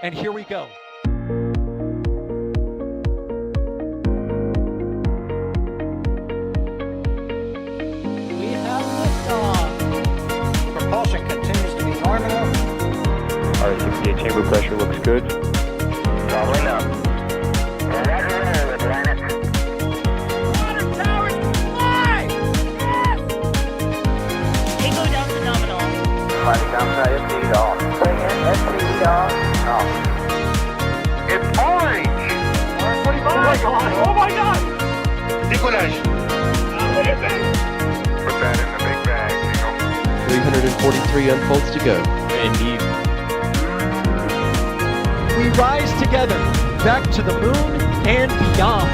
And here we go. We have liftoff. Propulsion continues to be nominal. R68 chamber pressure looks good. Following up. Roger, Atlantis. Water towers, fly! Yes! Tango down to nominal. Flighting downside FD off. Bring in FD off. It's orange! Orange 45. Oh my god! Oh my god! Decollage. What is it? Put that in the big bag, 343 unfolds to go. Indeed. We rise together, back to the moon and beyond.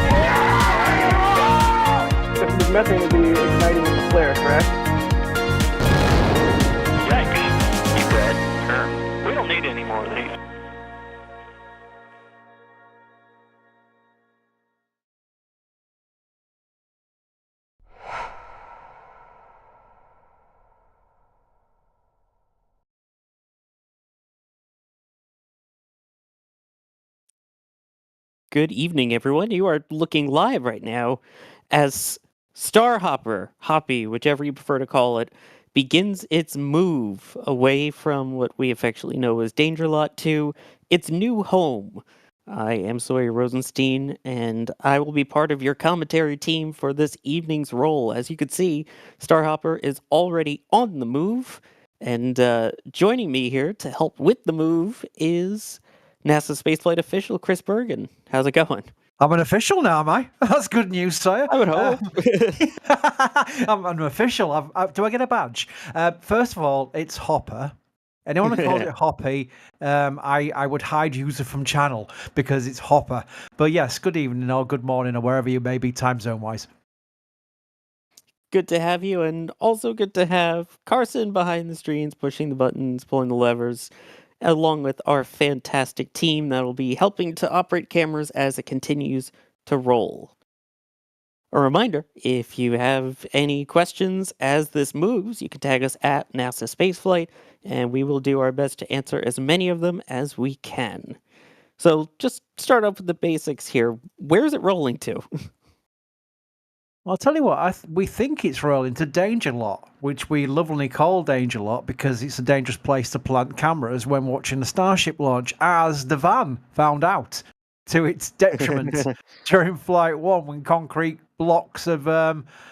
The methane would be igniting in the flare, correct? Yikes. You good? Sure. We don't need any more of these. Good evening, everyone. You are looking live right now as Starhopper, Hoppy, whichever you prefer to call it, begins its move away from what we affectionately know as Danger Lot to its new home. I am Sawyer Rosenstein, and I will be part of your commentary team for this evening's roll. As you can see, Starhopper is already on the move, and joining me here to help with the move is NASA spaceflight official Chris Bergen. How's it going? I'm an official now, am I? That's good news, sire. I would hope. I'm an official. Do I get a badge? First of all, it's Hopper. Anyone who calls it Hoppy, I would hide user from channel because it's Hopper. But yes, good evening or good morning or wherever you may be time zone wise. Good to have you, and also good to have Carson behind the screens, pushing the buttons, pulling the levers, along with our fantastic team that will be helping to operate cameras as it continues to roll. A reminder, if you have any questions as this moves, you can tag us at NASASpaceflight, and we will do our best to answer as many of them as we can. So just start off with the basics here. Where is it rolling to? Well, I'll tell you what, we think it's rolling to Danger Lot, which we lovingly call Danger Lot because it's a dangerous place to plant cameras when watching the Starship launch, as the van found out to its detriment during Flight 1 when concrete blocks of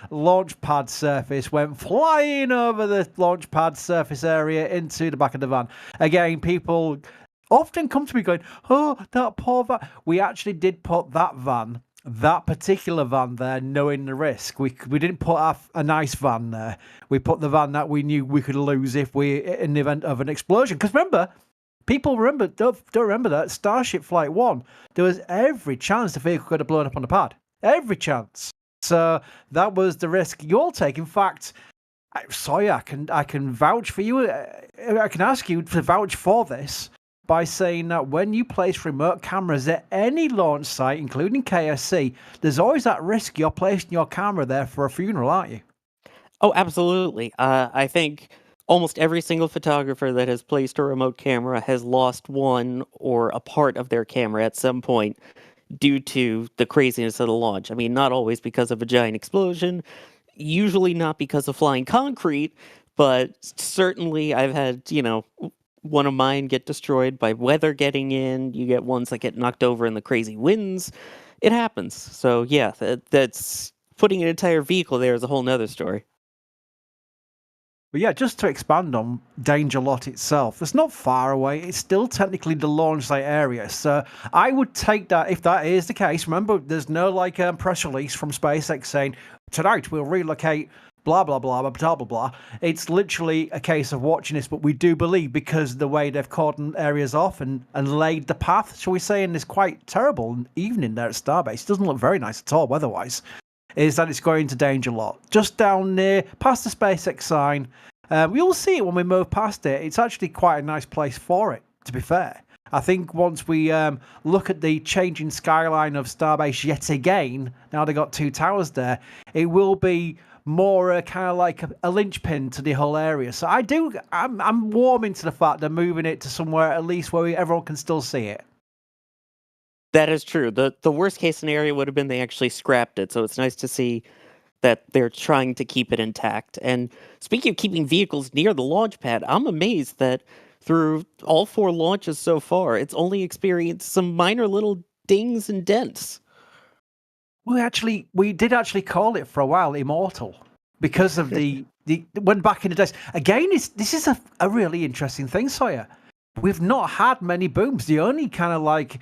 launch pad surface went flying over the launch pad surface area into the back of the van. Again, people often come to me going, oh, that poor van. We actually did put that particular van there, knowing the risk. We didn't put a nice van there. We put the van that we knew we could lose in the event of an explosion. Because remember, people don't remember that Starship Flight 1, there was every chance the vehicle could have blown up on the pad. Every chance. So that was the risk you'll take. In fact, Sawyer, I can vouch for you. I can ask you to vouch for this by saying that when you place remote cameras at any launch site, including KSC, there's always that risk you're placing your camera there for a funeral, aren't you? Oh, absolutely. I think almost every single photographer that has placed a remote camera has lost one or a part of their camera at some point due to the craziness of the launch. I mean, not always because of a giant explosion, usually not because of flying concrete, but certainly I've had, one of mine get destroyed by weather getting in. You get ones that get knocked over in the crazy winds. It happens. So yeah, that's putting an entire vehicle there is a whole nother story. But yeah, just to expand on Danger Lot itself, it's not far away. It's still technically the launch site area. So I would take that, if that is the case. Remember, there's no press release from SpaceX saying, tonight we'll relocate blah, blah, blah, blah, blah, blah, blah. It's literally a case of watching this, but we do believe because of the way they've cordoned areas off and laid the path, shall we say, in this quite terrible evening there at Starbase. It doesn't look very nice at all weather-wise. Is that it's going to Danger Lot. Just down near, past the SpaceX sign. We'll see it when we move past it. It's actually quite a nice place for it, to be fair. I think once we look at the changing skyline of Starbase yet again, now they've got two towers there, it will be more kind of like a linchpin to the whole area. So I'm warming to the fact they're moving it to somewhere at least where everyone can still see it. That is true. The worst case scenario would have been they actually scrapped it, so it's nice to see that they're trying to keep it intact. And speaking of keeping vehicles near the launch pad, I'm amazed that through all 4 launches so far, it's only experienced some minor little dings and dents. We did actually call it for a while Immortal because of the when back in the days. Again, this is a really interesting thing, Sawyer. We've not had many booms. The only kind of like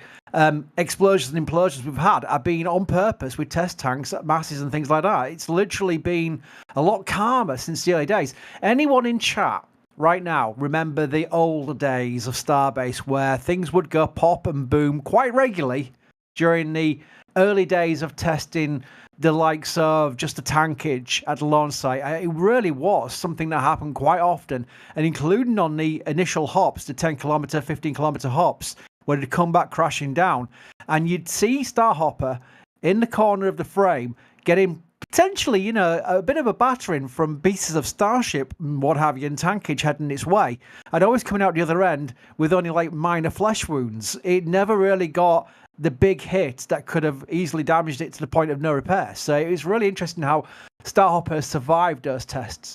explosions and implosions we've had have been on purpose with test tanks at masses and things like that. It's literally been a lot calmer since the early days. Anyone in chat right now remember the old days of Starbase where things would go pop and boom quite regularly during the early days of testing the likes of just a tankage at the launch site? It really was something that happened quite often, and including on the initial hops, the 10 kilometer, 15 kilometer hops, where it'd come back crashing down, and you'd see Starhopper in the corner of the frame getting potentially, a bit of a battering from pieces of Starship and what have you, and tankage heading its way, and always coming out the other end with only like minor flesh wounds. It never really got the big hit that could have easily damaged it to the point of no repair. So it was really interesting how Starhopper survived those tests.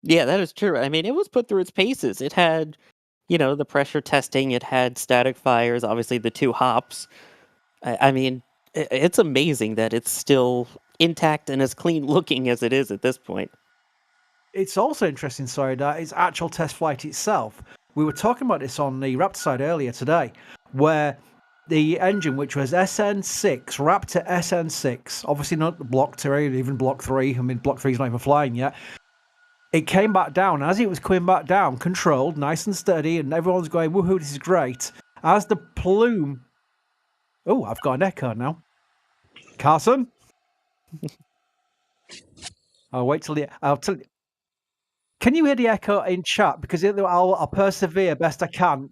Yeah, that is true. I mean, it was put through its paces. It had, the pressure testing. It had static fires, obviously the 2 hops. I mean, it's amazing that it's still intact and as clean looking as it is at this point. It's also interesting, sorry, that its actual test flight itself. We were talking about this on the Raptor side earlier today, where the engine, which was SN6, Raptor SN6, obviously not Block 2, even Block 3. I mean, Block 3 is not even flying yet. It came back down. As it was coming back down, controlled, nice and steady, and everyone's going, woohoo, this is great. As the plume... Oh, I've got an echo now. Carson? I'll wait till I'll tell you. Can you hear the echo in chat? Because I'll persevere best I can.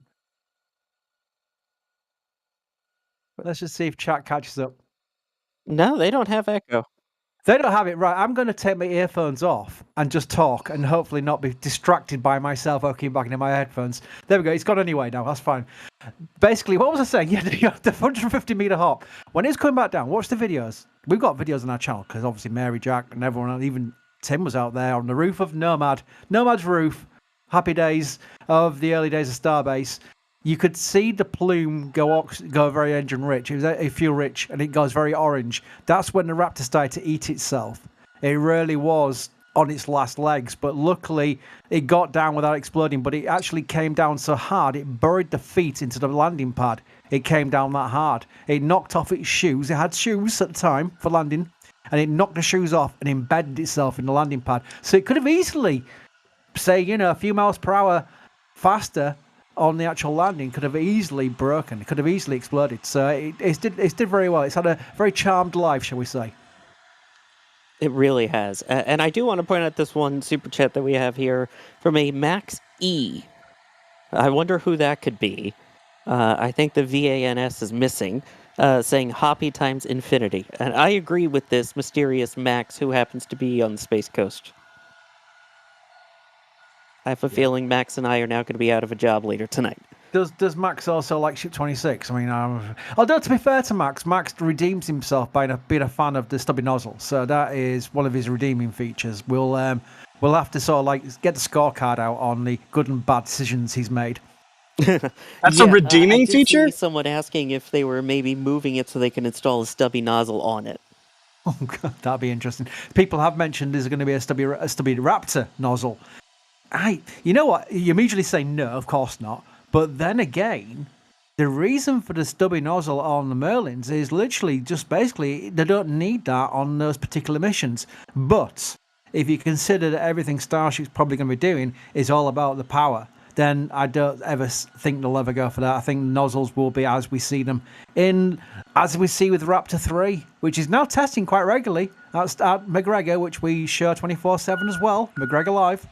But let's just see if chat catches up. No, they don't have echo. They don't have it right. I'm going to take my earphones off and just talk and hopefully not be distracted by myself keep back into my headphones. There we go. It's gone anyway now. That's fine. Basically, what was I saying? Yeah, the 150 meter hop. When it's coming back down, watch the videos. We've got videos on our channel because obviously Mary, Jack, and everyone, even Tim was out there on the roof of Nomad's roof. Happy days of the early days of Starbase. You could see the plume go very engine rich. It was a fuel rich, and it goes very orange. That's when the Raptor started to eat itself. It really was on its last legs, but luckily it got down without exploding. But it actually came down so hard it buried the feet into the landing pad. It came down that hard. It knocked off its shoes. It had shoes at the time for landing, and it knocked the shoes off and embedded itself in the landing pad. So it could have easily, say, a few miles per hour faster on the actual landing, could have easily broken. It could have easily exploded. So it did very well. It's had a very charmed life, shall we say. It really has. And I do want to point out this one super chat that we have here from a Max E. I wonder who that could be. I think the VANS is missing, saying Hoppy times infinity. And I agree with this mysterious Max who happens to be on the Space Coast. I have a feeling Max and I are now going to be out of a job later tonight. Does Max also like Ship 26? I mean, although to be fair to Max redeems himself by being a fan of the stubby nozzle. So that is one of his redeeming features. We'll have to sort of get the scorecard out on the good and bad decisions he's made. That's a redeeming I did feature? See someone asking if they were maybe moving it so they can install a stubby nozzle on it. Oh God, that'd be interesting. People have mentioned there's going to be a stubby Raptor nozzle. You know what? You immediately say no, of course not. But then again, the reason for the stubby nozzle on the Merlins is literally just basically they don't need that on those particular missions. But if you consider that everything Starship's probably going to be doing is all about the power, then I don't ever think they'll ever go for that. I think nozzles will be as we see them as we see with Raptor 3, which is now testing quite regularly at McGregor, which we show 24/7 as well. McGregor Live.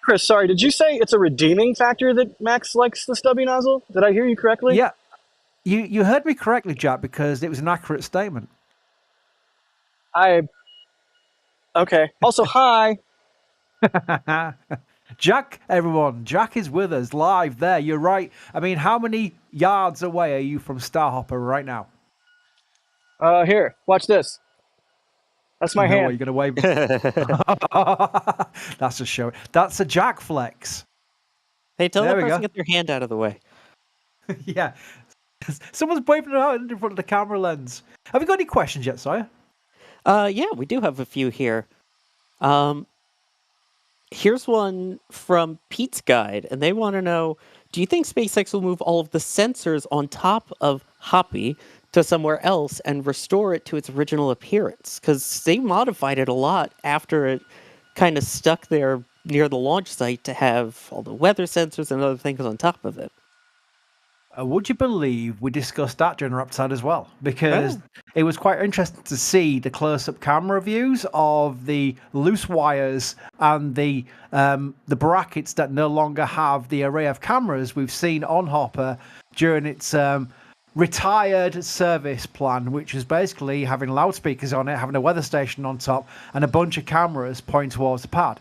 Chris, sorry, did you say it's a redeeming factor that Max likes the stubby nozzle? Did I hear you correctly? Yeah. You heard me correctly, Jack, because it was an accurate statement. I Okay. Also, hi. Jack, everyone, Jack is with us live there. You're right. I mean, how many yards away are you from Starhopper right now? Here, watch this. That's my No, hand. are you going to wave? That's a show. That's a Jack flex. Hey, tell There that we person go. to get their hand out of the way. Yeah. Someone's waving it out in front of the camera lens. Have you got any questions yet, Sawyer? Yeah, we do have a few here. Here's one from Pete's Guide, and they want to know, do you think SpaceX will move all of the sensors on top of Hoppy to somewhere else and restore it to its original appearance? Because they modified it a lot after it kind of stuck there near the launch site to have all the weather sensors and other things on top of it. Would you believe we discussed that during Rapside as well? Because Oh. it was quite interesting to see the close-up camera views of the loose wires and the brackets that no longer have the array of cameras we've seen on Hopper during its retired service plan, which is basically having loudspeakers on it, having a weather station on top, and a bunch of cameras pointing towards the pad.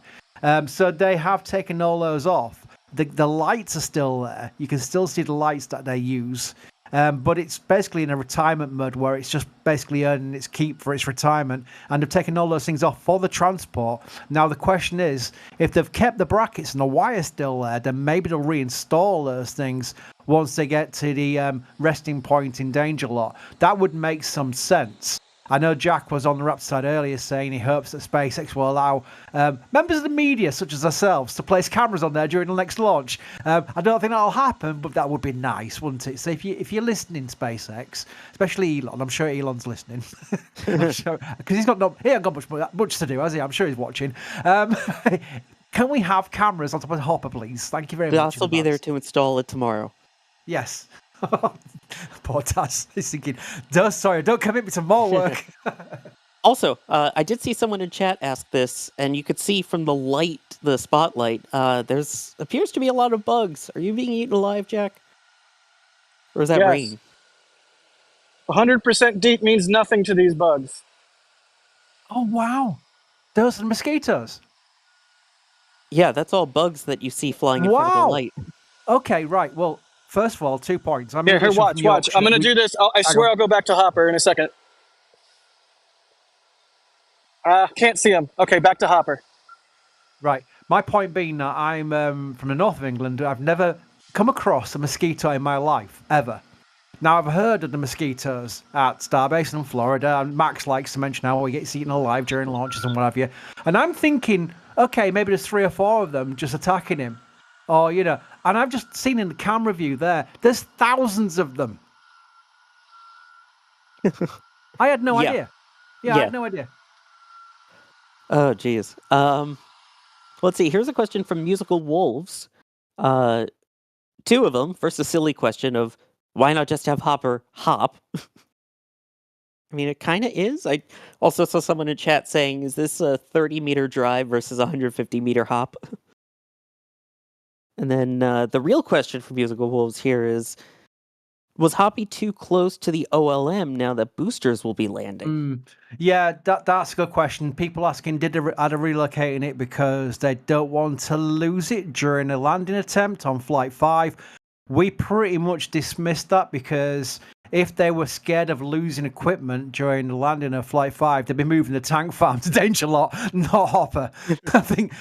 So they have taken all those off. The lights are still there. You can still see the lights that they use. But it's basically in a retirement mode where it's just basically earning its keep for its retirement. And they've taken all those things off for the transport. Now, the question is, if they've kept the brackets and the wire still there, then maybe they'll reinstall those things once they get to the resting point in Danger Lot. That would make some sense. I know Jack was on the Rapside earlier saying he hopes that SpaceX will allow members of the media, such as ourselves, to place cameras on there during the next launch. I don't think that'll happen, but that would be nice, wouldn't it? So if you're listening, SpaceX, especially Elon, I'm sure Elon's listening, because he ain't got much to do, has he? I'm sure he's watching. Can we have cameras on top of the Hopper, please? Thank you very much. They'll also be there to install it tomorrow. Yes. Poor Taz. He's thinking, don't commit me to more work. Also, I did see someone in chat ask this, and you could see from the light, the spotlight, there's appears to be a lot of bugs. Are you being eaten alive, Jack? Or is that Yes. rain? 100% deep means nothing to these bugs. Oh, wow. Those are mosquitoes. Yeah, that's all bugs that you see flying in front of the light. Okay, right. Well, first of all, 2 points. I'm Here, English watch. from I'm going to Yorkshire. do this. I swear I'll go back to Hopper in a second. Can't see him. Okay, back to Hopper. Right. My point being that I'm from the north of England. I've never come across a mosquito in my life, ever. Now, I've heard of the mosquitoes at Starbase in Florida, and Max likes to mention how he gets eaten alive during launches and what have you. And I'm thinking, okay, maybe there's 3 or 4 of them just attacking him. Or, and I've just seen in the camera view there's thousands of them. I had no idea. I had no idea. Oh, geez. Let's see. Here's a question from Musical Wolves. 2 of them. First, a silly question of why not just have Hopper hop? I mean, it kind of is. I also saw someone in chat saying, is this a 30-meter drive versus a 150-meter hop? And then the real question for Musical Wolves here is, was Hoppy too close to the OLM now that boosters will be landing? Yeah, that's a good question. People asking, are they relocating it because they don't want to lose it during a landing attempt on Flight 5? We pretty much dismissed that because if they were scared of losing equipment during the landing of Flight 5, they'd be moving the tank farm to Danger Lot, not Hopper. I think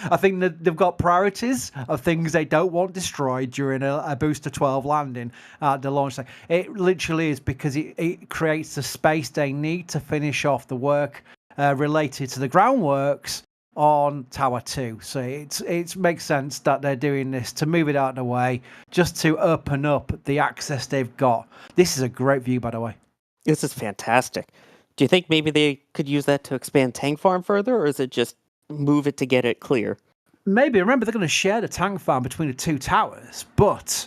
that they've got priorities of things they don't want destroyed during a Booster 12 landing at the launch site. It literally is because it creates the space they need to finish off the work related to the groundworks on Tower 2. So it makes sense that they're doing this to move it out of the way, just to open up the access they've got. This is a great view, by the way. This is fantastic. Do you think maybe they could use that to expand tank farm further, or is it just move it to get it clear? Maybe. Remember, they're going to share the tank farm between the 2 towers, but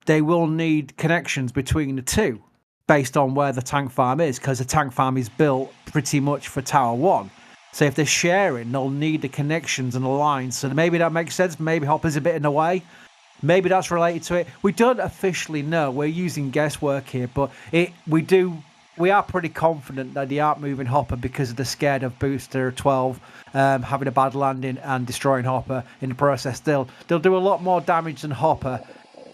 they will need connections between the 2 based on where the tank farm is, because the tank farm is built pretty much for Tower 1. So if they're sharing, they'll need the connections and the lines. So maybe that makes sense. Maybe Hopper's a bit in the way. Maybe that's related to it. We don't officially know. We're using guesswork here, but we do we are pretty confident that they aren't moving Hopper because they're scared of Booster 12 having a bad landing and destroying Hopper in the process. They'll do a lot more damage than Hopper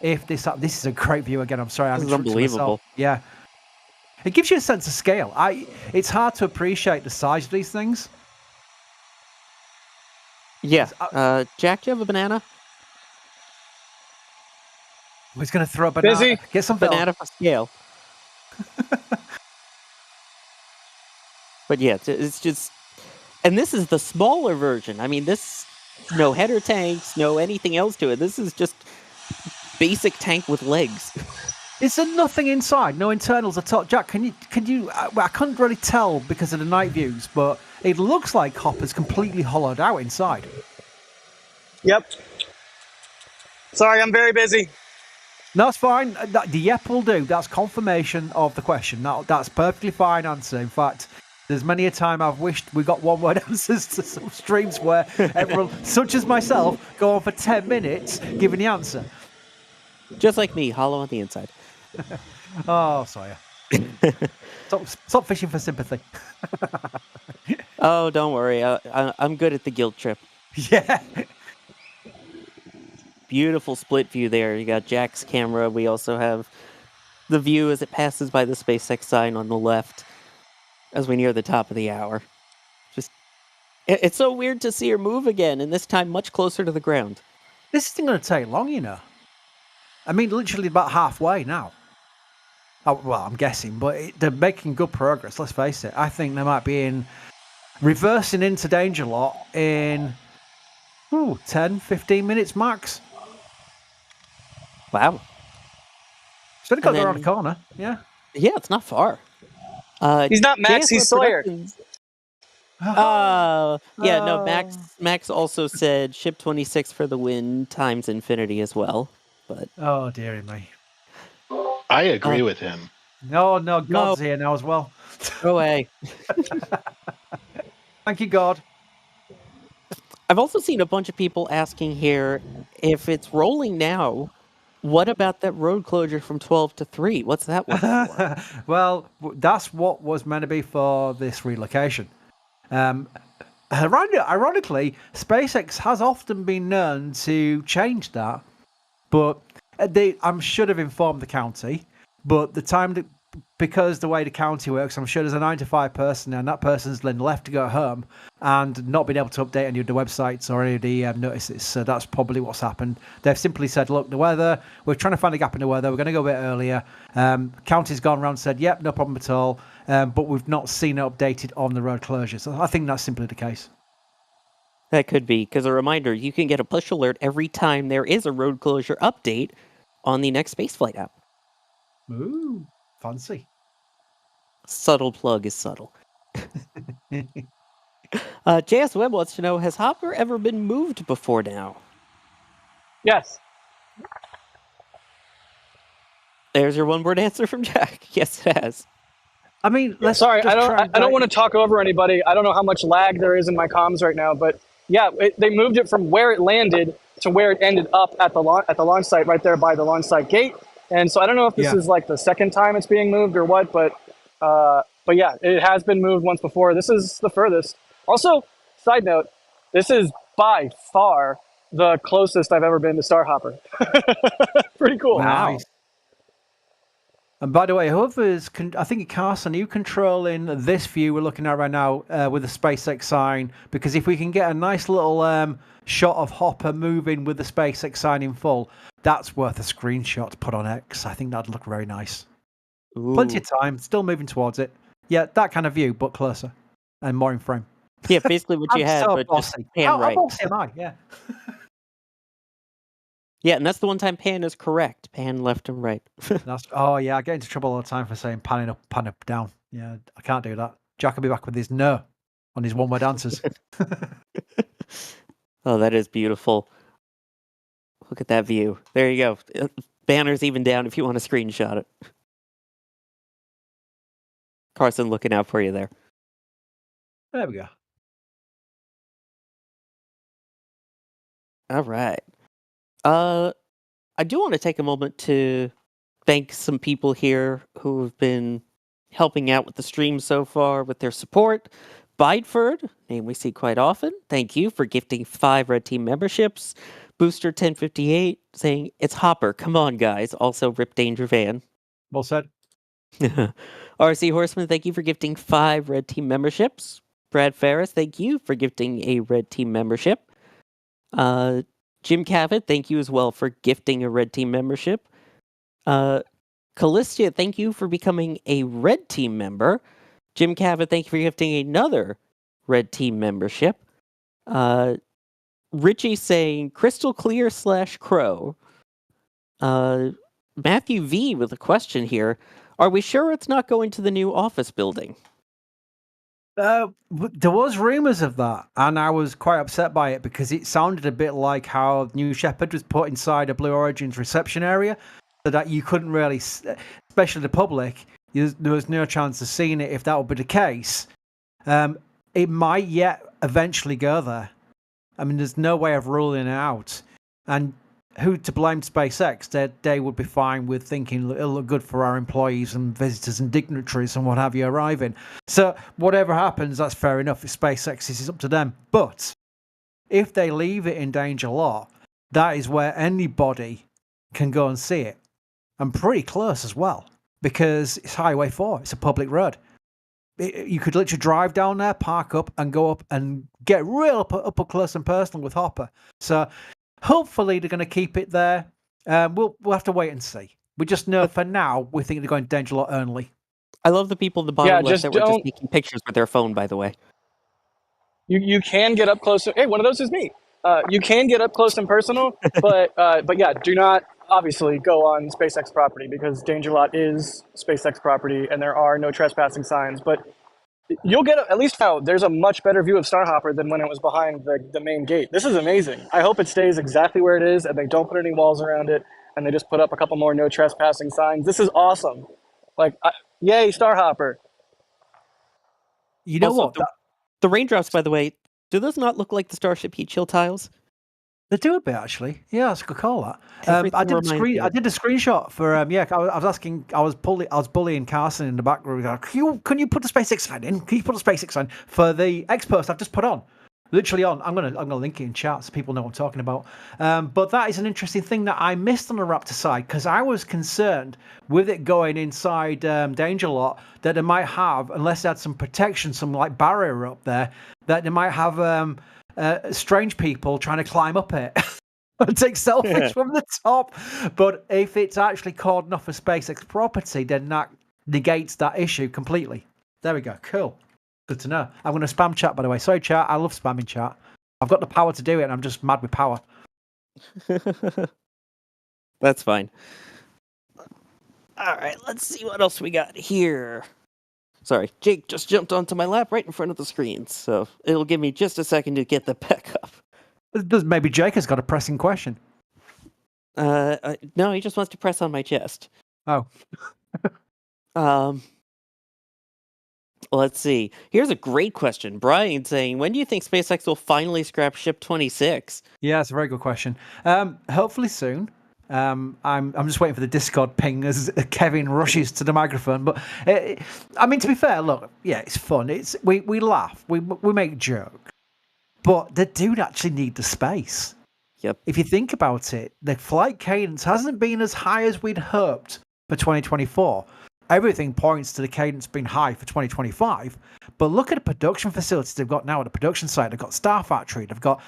if this is a great view again. I'm sorry, This is unbelievable. Yeah, it gives you a sense of scale. It's hard to appreciate the size of these things. Yeah. Jack, do you have a banana? He's going to throw a banana. Busy. Get some Banana for scale. But yeah, it's just... And this is the smaller version. I mean, this... No header tanks, no anything else to it. This is just basic tank with legs. Is there nothing inside? No internals at all? Jack, can you? I couldn't really tell because of the night views, but it looks like Hopper's completely hollowed out inside. Yep. Sorry, I'm very busy. No, it's fine. The yep will do. That's confirmation of the question. That's perfectly fine answer. In fact, there's many a time I've wished we got one-word answers to some streams where everyone, such as myself, go on for 10 minutes giving the answer. Just like me, hollow on the inside. Oh, Sawyer. Stop fishing for sympathy. Oh, don't worry. I'm good at the guilt trip. Yeah. Beautiful split view there. You got Jack's camera. We also have the view as it passes by the SpaceX sign on the left as we near the top of the hour. Just, it's so weird to see her move again, and this time much closer to the ground. This isn't going to take long, you know. I mean, literally about halfway now. Oh, well, I'm guessing, but they're making good progress, let's face it. I think they might be reversing into danger lot in 10, 15 minutes max. Wow. It's only got around the corner, yeah. Yeah, it's not far. He's not Max, he's Sawyer. Yeah, no, Max also said ship 26 for the win times infinity as well. But oh, dearie me. I agree with him. No, God's here now as well. Go away. Thank you, God. I've also seen a bunch of people asking here if it's rolling now. What about that road closure from 12 to 3? What's that one for? Well, that's what was meant to be for this relocation. Ironically, SpaceX has often been known to change that, but I should have informed the county. But because the way the county works, I'm sure there's a 9 to 5 person, and that person's then left to go home and not been able to update any of the websites or any of the notices. So that's probably what's happened. They've simply said, look, the weather, we're trying to find a gap in the weather. We're going to go a bit earlier. County's gone around and said, yep, no problem at all. But we've not seen it updated on the road closure. So I think that's simply the case. That could be, because a reminder, you can get a push alert every time there is a road closure update on the next spaceflight app. Ooh, fancy. Subtle plug is subtle. JS Webb wants to know, has Hopper ever been moved before now? Yes. There's your one-word answer from Jack. Yes, it has. I mean, sorry, I don't want to talk over anybody. I don't know how much lag there is in my comms right now, but yeah, they moved it from where it landed to where it ended up at the launch site right there by the launch site gate. And so I don't know if this is like the second time it's being moved or what, but yeah, it has been moved once before. This is the furthest. Also, side note, this is by far the closest I've ever been to Starhopper. Pretty cool. Wow. Nice. And by the way, whoever's, I think Carson, are you controlling this view we're looking at right now with the SpaceX sign? Because if we can get a nice little shot of Hopper moving with the SpaceX sign in full, that's worth a screenshot to put on X. I think that'd look very nice. Ooh. Plenty of time, still moving towards it. Yeah, that kind of view, but closer and more in frame. Yeah, basically what you had, so but bossy. just pan right. How bossy am I? Yeah. Yeah, and that's the one time pan is correct. Pan left and right. Oh, yeah, I get into trouble all the time for saying panning up, pan up, down. Yeah, I can't do that. Jack will be back with his no on his one-word answers. Oh, that is beautiful. Look at that view. There you go. Banner's even down if you want to screenshot it. Carson looking out for you there. There we go. All right. I do want to take a moment to thank some people here who have been helping out with the stream so far with their support. Bideford, name we see quite often, thank you for gifting 5 Red Team memberships. Booster 1058 saying, it's Hopper, come on guys. Also Rip Danger Van. Well said. RC Horseman, thank you for gifting 5 Red Team memberships. Brad Ferris, thank you for gifting a Red Team membership. Jim Cavett, thank you as well for gifting a Red Team membership. Callistia, thank you for becoming a Red Team member. Jim Cavett, thank you for gifting another Red Team membership. Richie saying crystal clear / crow. Matthew V with a question here. Are we sure it's not going to the new office building? There was rumours of that, and I was quite upset by it because it sounded a bit like how New Shepard was put inside a Blue Origin's reception area, so that you couldn't really, especially the public, there was no chance of seeing it if that would be the case. It might yet eventually go there. I mean, there's no way of ruling it out. And who to blame SpaceX? They would be fine with thinking it'll look good for our employees and visitors and dignitaries and what have you arriving. So whatever happens, that's fair enough. If SpaceX is up to them. But if they leave it in Danger Lot, that is where anybody can go and see it. And pretty close as well, because it's Highway 4. It's a public road. You could literally drive down there, park up, and go up and get real up close and personal with Hopper. So hopefully they're going to keep it there. We'll have to wait and see. We just know for now we think they're going Danger Lot only. I love the people in the bottom left that were just taking pictures with their phone, by the way. You can get up close. Hey, one of those is me. You can get up close and personal, but yeah, do not obviously go on SpaceX property because Danger Lot is SpaceX property and there are no trespassing signs. But you'll get, at least now, there's a much better view of Starhopper than when it was behind the main gate. This is amazing. I hope it stays exactly where it is and they don't put any walls around it and they just put up a couple more no trespassing signs. This is awesome. Like, yay, Starhopper. You know also, what? The raindrops, by the way, do those not look like the Starship heat shield tiles? They do a bit, actually. Yeah, that's a good call, that. I did a screenshot for, I was asking, I was bullying Carson in the back room. Can you put the SpaceX sign in? Can you put the SpaceX sign for the X post I've just put on? Literally on. I'm gonna link it in chat so people know what I'm talking about. But that is an interesting thing that I missed on the Raptor side because I was concerned with it going inside Danger Lot that they might have, unless they had some protection, some like barrier up there, that they might have strange people trying to climb up it and take selfies from the top. But if it's actually cordoned off a SpaceX property, then that negates that issue completely. There we go. Cool. Good to know. I'm going to spam chat, by the way. Sorry, chat. I love spamming chat. I've got the power to do it, and I'm just mad with power. That's fine. All right, let's see what else we got here. Sorry, Jake just jumped onto my lap right in front of the screen, so it'll give me just a second to get the back up. Maybe Jake has got a pressing question. No, he just wants to press on my chest. Oh. Let's see. Here's a great question. Brian saying, when do you think SpaceX will finally scrap Ship 26? Yeah, it's a very good question. Hopefully soon. I'm just waiting for the Discord ping as Kevin rushes to the microphone. But I mean, to be fair, look, yeah, it's fun. We laugh, we make jokes, but they do actually need the space. Yep. If you think about it, the flight cadence hasn't been as high as we'd hoped for 2024. Everything points to the cadence being high for 2025. But look at the production facilities they've got now at the production site. They've got Star Factory. They've got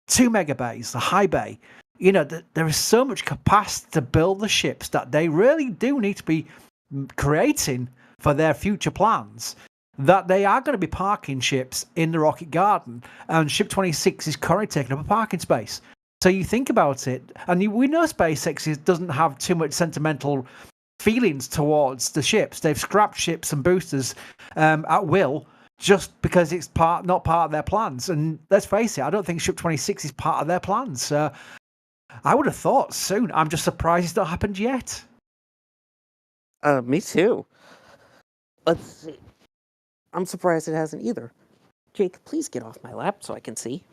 2 mega bays, the high bay. You know, there is so much capacity to build the ships that they really do need to be creating for their future plans, that they are going to be parking ships in the Rocket Garden. And Ship 26 is currently taking up a parking space. So you think about it, and we know SpaceX doesn't have too much sentimental feelings towards the ships. They've scrapped ships and boosters at will just because it's not part of their plans. And let's face it, I don't think Ship 26 is part of their plans. So I would have thought soon. I'm just surprised it's not happened yet. Me too. Let's see. I'm surprised it hasn't either. Jake, please get off my lap so I can see.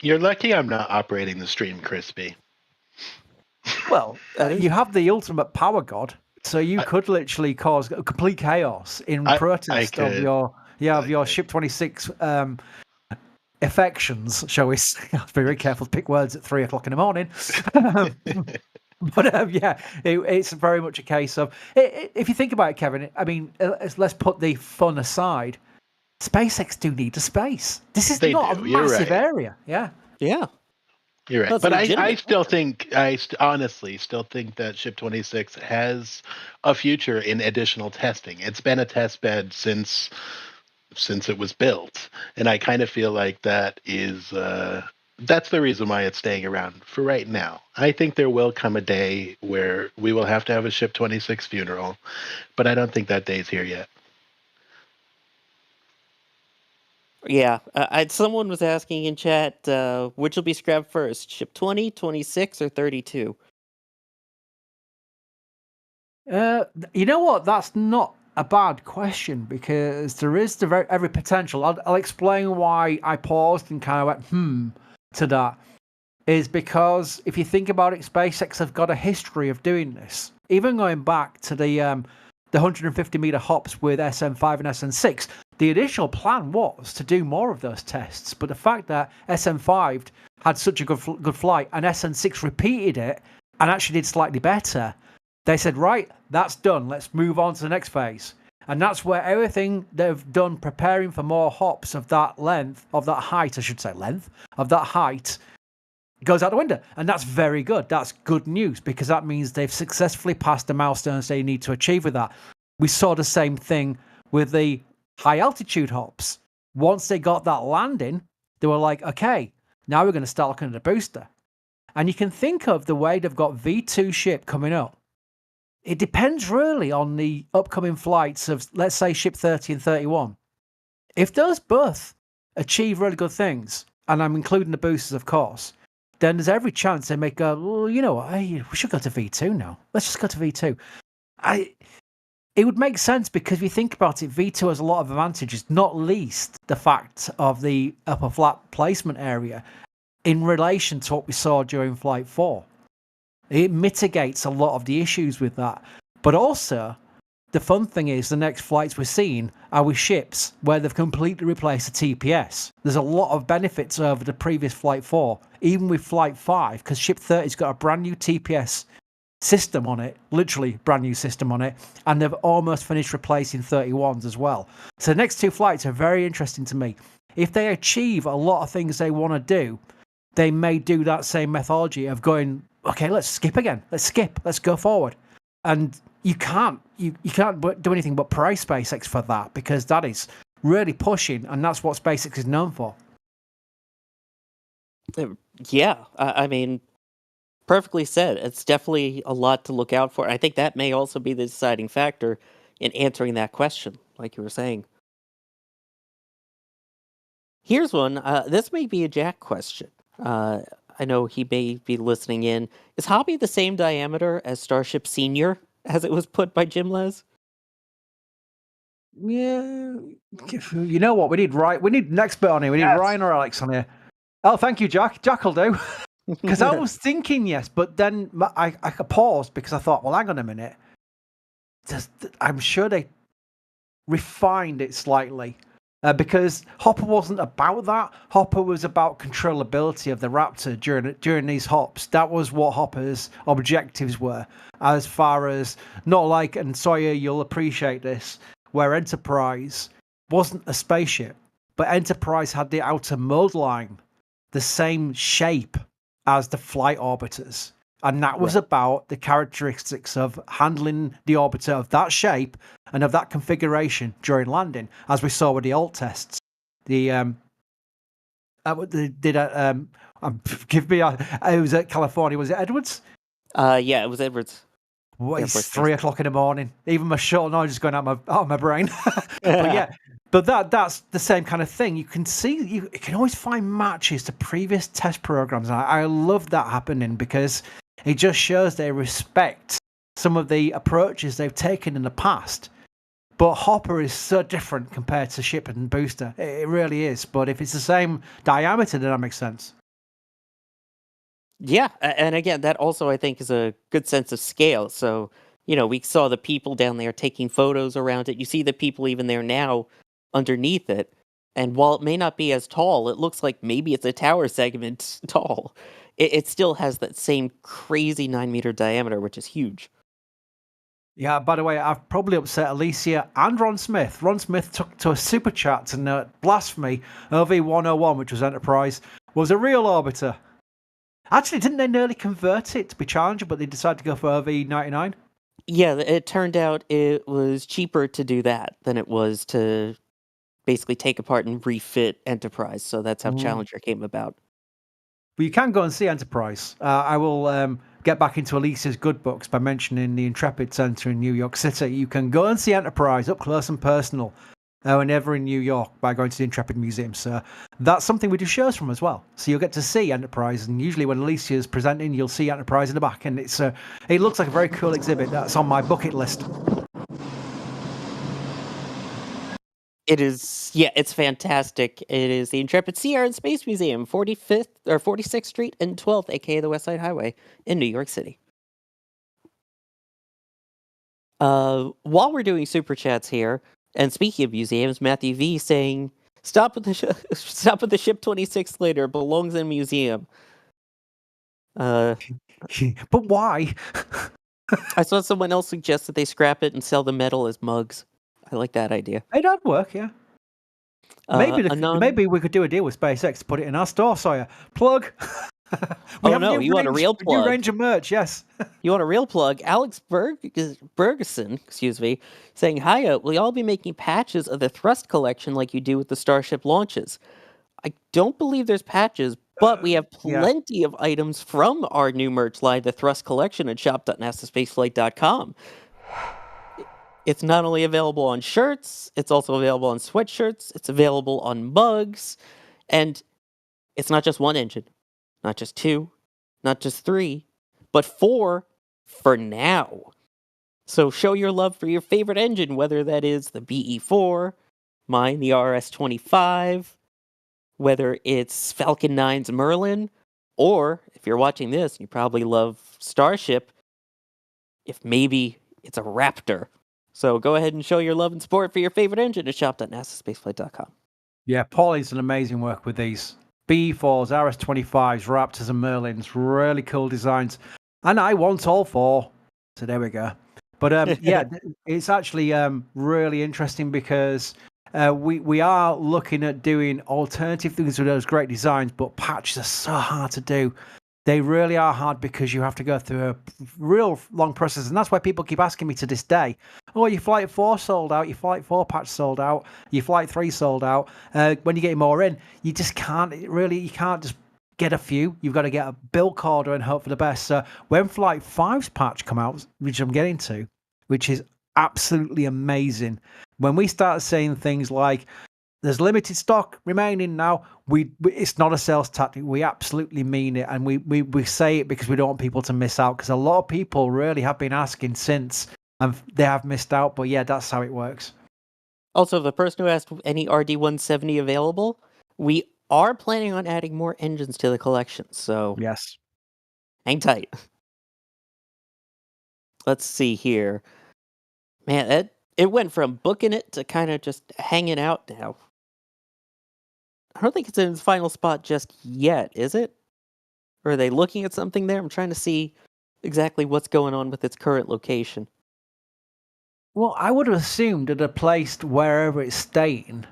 You're lucky I'm not operating the stream, Crispy. Well, you have the ultimate power god. So you could literally cause complete chaos in I protest of could. your Ship 26 affections, shall we say. I have to be very careful to pick words at 3 o'clock in the morning. But yeah, it's very much a case of, if you think about it, Kevin, I mean, let's put the fun aside. SpaceX do need a space. This is not a massive area. Yeah. Yeah. You're right. That's But I legitimate. still think, honestly still think that Ship 26 has a future in additional testing. It's been a test bed since it was built. And I kind of feel like that is, that's the reason why it's staying around for right now. I think there will come a day where we will have to have a Ship 26 funeral, but I don't think that day's here yet. Yeah. Someone was asking in chat, which will be scrapped first, Ship 20, 26, or 32? You know what? That's not a bad question, because there is every potential. I'll explain why I paused and kind of went to that. Is because if you think about it, SpaceX have got a history of doing this. Even going back to the 150-meter hops with SN5 and SN6, the initial plan was to do more of those tests. But the fact that SN5 had such a good flight and SN6 repeated it and actually did slightly better, they said, right, that's done. Let's move on to the next phase. And that's where everything they've done preparing for more hops of that length, of that height, of that height, goes out the window. And that's very good. That's good news, because that means they've successfully passed the milestones they need to achieve with that. We saw the same thing with the high altitude hops. Once they got that landing, they were like, okay, now we're going to start looking at the booster. And you can think of the way they've got V2 ship coming up. It depends really on the upcoming flights of, let's say, Ship 30 and 31. If those both achieve really good things, and I'm including the boosters, of course, then there's every chance they may go, well, you know what, we should go to V2 now. Let's just go to V2. It would make sense, because if you think about it, V2 has a lot of advantages, not least the fact of the upper flat placement area in relation to what we saw during Flight 4. It mitigates a lot of the issues with that. But also, the fun thing is, the next flights we're seeing are with ships where they've completely replaced the TPS. There's a lot of benefits over the previous Flight 4, even with Flight 5, because Ship 30's got a brand new TPS system on it, literally brand new system on it, and they've almost finished replacing 31s as well. So the next two flights are very interesting to me. If they achieve a lot of things they want to do, they may do that same methodology of going, okay, let's skip again. Let's go forward. And you can't do anything but praise SpaceX for that, because that is really pushing, and that's what SpaceX is known for. Yeah, I mean, perfectly said. It's definitely a lot to look out for. I think that may also be the deciding factor in answering that question, like you were saying. Here's one. This may be a Jack question. I know he may be listening in. Is Hobby the same diameter as Starship Senior, as it was put by Jim Les? Yeah. You know what? We need an expert on here. We need Ryan or Alex on here. Oh, thank you, Jack. Jack will do. Because I was thinking yes, but then I paused because I thought, well, hang on a minute. I'm sure they refined it slightly. Because Hopper wasn't about that. Hopper was about controllability of the Raptor during these hops. That was what Hopper's objectives were. As far as, not like, and Sawyer, you'll appreciate this, where Enterprise wasn't a spaceship, but Enterprise had the outer mold line, the same shape as the flight orbiters. And that was about the characteristics of handling the orbiter of that shape and of that configuration during landing, as we saw with the alt tests. It was at California. Was it Edwards? Yeah, it was Edwards. It's 3 o'clock in the morning. Even my short noise is going out of my brain. But yeah, but that's the same kind of thing. You can see, you can always find matches to previous test programs. And I love that happening, because it just shows they respect some of the approaches they've taken in the past. But Hopper is so different compared to Ship and Booster. It really is. But if it's the same diameter, then that makes sense. Yeah, and again, that also, I think, is a good sense of scale. So we saw the people down there taking photos around it. You see the people even there now underneath it. And while it may not be as tall, it looks like maybe it's a tower segment tall. It still has that same crazy 9-meter diameter, which is huge. Yeah, by the way, I've probably upset Alicia and Ron Smith. Ron Smith took to a super chat to note blasphemy. OV-101, which was Enterprise, was a real orbiter. Actually, didn't they nearly convert it to be Challenger, but they decided to go for OV-99? Yeah, it turned out it was cheaper to do that than it was to basically take apart and refit Enterprise. So that's how Challenger came about. But you can go and see Enterprise. I will get back into Alicia's good books by mentioning the Intrepid Center in New York City. You can go and see Enterprise up close and personal whenever in New York by going to the Intrepid Museum. So that's something we do shows from as well. So you'll get to see Enterprise, and usually when Alicia's presenting, you'll see Enterprise in the back, and it looks like a very cool exhibit. That's on my bucket list. It is, yeah, it's fantastic. It is the Intrepid Sea, Air, and Space Museum, 45th or 46th Street and 12th, aka the West Side Highway, in New York City. While we're doing super chats here, and speaking of museums, Matthew V saying, "Stop with the ship 26 later. Belongs in a museum." But why? I saw someone else suggest that they scrap it and sell the metal as mugs. I like that idea. Hey, that'd work, yeah. Maybe we could do a deal with SpaceX to put it in our store, Sawyer. Plug. You want a real plug? New range of merch, yes. You want a real plug? Alex Bergeson, saying, "Hiya, will y'all be making patches of the Thrust collection like you do with the Starship launches?" I don't believe there's patches, but we have plenty of items from our new merch line, the Thrust collection, at shop.nasaspaceflight.com. It's not only available on shirts, it's also available on sweatshirts, it's available on mugs, and it's not just one engine, not just two, not just three, but 4 for now. So show your love for your favorite engine, whether that is the BE-4, mine, the RS-25, whether it's Falcon 9's Merlin, or if you're watching this, you probably love Starship, if maybe it's a Raptor. So go ahead and show your love and support for your favorite engine at shop.nasaspaceflight.com. Yeah, Paulie's an amazing work with these. B4s, RS-25s, Raptors and Merlins. Really cool designs. And I want all 4. So there we go. But yeah, it's actually really interesting because we are looking at doing alternative things with those great designs, but patches are so hard to do. They really are hard because you have to go through a real long process. And that's why people keep asking me to this day, "Oh, your Flight 4 sold out, your Flight 4 patch sold out, your Flight 3 sold out." When you get more in, you just can't, you can't just get a few. You've got to get a bulk order and hope for the best. So when Flight 5's patch come out, which I'm getting to, which is absolutely amazing, when we start saying things like, "There's limited stock remaining now," it's not a sales tactic. We absolutely mean it, and we say it because we don't want people to miss out, because a lot of people really have been asking since, and they have missed out. But yeah, that's how it works. Also, the person who asked any RD-170 available, we are planning on adding more engines to the collection, so yes, hang tight. Let's see here. Man, it went from booking it to kind of just hanging out now. I don't think it's in its final spot just yet, is it? Or are they looking at something there? I'm trying to see exactly what's going on with its current location. Well, I would have assumed that it placed wherever it's staying,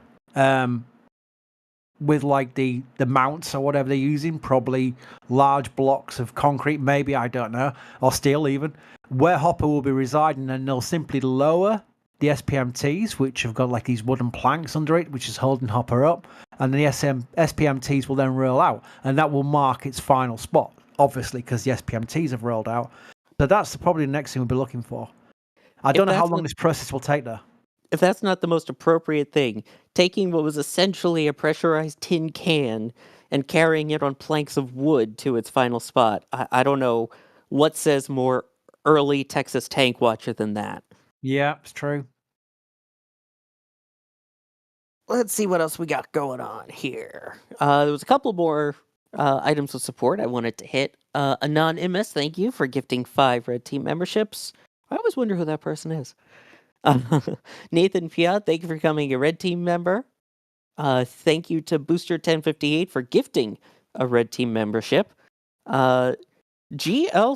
with like the mounts or whatever they're using, probably large blocks of concrete, maybe, I don't know, or steel even, where Hopper will be residing, and they'll simply lower the SPMTs, which have got like these wooden planks under it, which is holding Hopper up, and the SPMTs will then roll out, and that will mark its final spot, obviously, because the SPMTs have rolled out. So that's probably the next thing we'll be looking for. I don't know how long this process will take, though. If that's not the most appropriate thing, taking what was essentially a pressurized tin can and carrying it on planks of wood to its final spot, I don't know what says more early Texas Tank Watcher than that. Yeah, it's true. Let's see what else we got going on here. There was a couple more items of support I wanted to hit. Anon MS, thank you for gifting 5 Red Team memberships. I always wonder who that person is. Nathan Fiat, thank you for becoming a Red Team member. Thank you to Booster1058 for gifting a Red Team membership. GL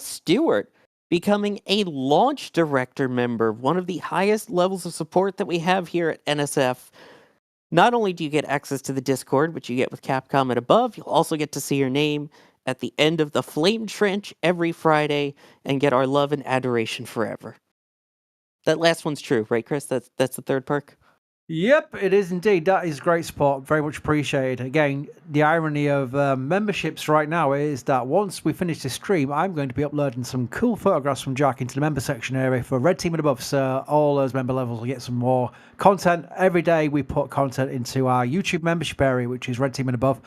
Stewart becoming a Launch Director member, one of the highest levels of support that we have here at NSF. Not only do you get access to the Discord, which you get with Capcom and above, you'll also get to see your name at the end of the Flame Trench every Friday and get our love and adoration forever. That last one's true, right, Chris? That's the third perk? Yep, it is indeed. That is great support. Very much appreciated. Again, the irony of memberships right now is that once we finish this stream, I'm going to be uploading some cool photographs from Jack into the member section area for Red Team and above. So all those member levels will get some more content. Every day we put content into our YouTube membership area, which is Red Team and above.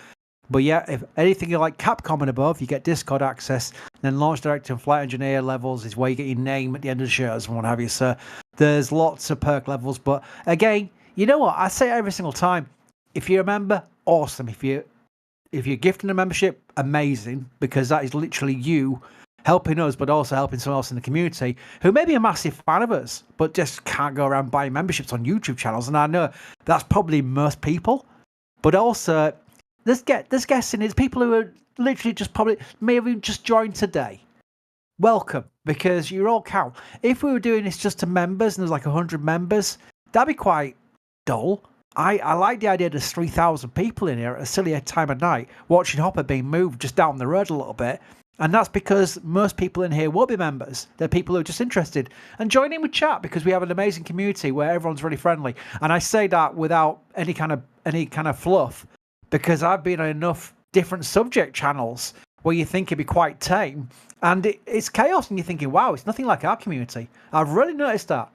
But yeah, if anything you like Capcom and above, you get Discord access. Then Launch Director and Flight Engineer levels is where you get your name at the end of the shows and what have you. So there's lots of perk levels. But again, you know what? I say it every single time. If you're a member, awesome. If you're gifting a membership, amazing, because that is literally you helping us, but also helping someone else in the community who may be a massive fan of us, but just can't go around buying memberships on YouTube channels. And I know that's probably most people, but also there's guessing it's people who are literally just probably may have even just joined today. Welcome, because you all count. If we were doing this just to members and there's like 100 members, that'd be quite dull. I like the idea there's 3,000 people in here at a silly time of night watching Hopper being moved just down the road a little bit. And that's because most people in here won't be members. They're people who are just interested. And join in with chat, because we have an amazing community where everyone's really friendly. And I say that without any kind of fluff, because I've been on enough different subject channels where you think it'd be quite tame. And it's chaos, and you're thinking, wow, it's nothing like our community. I've really noticed that.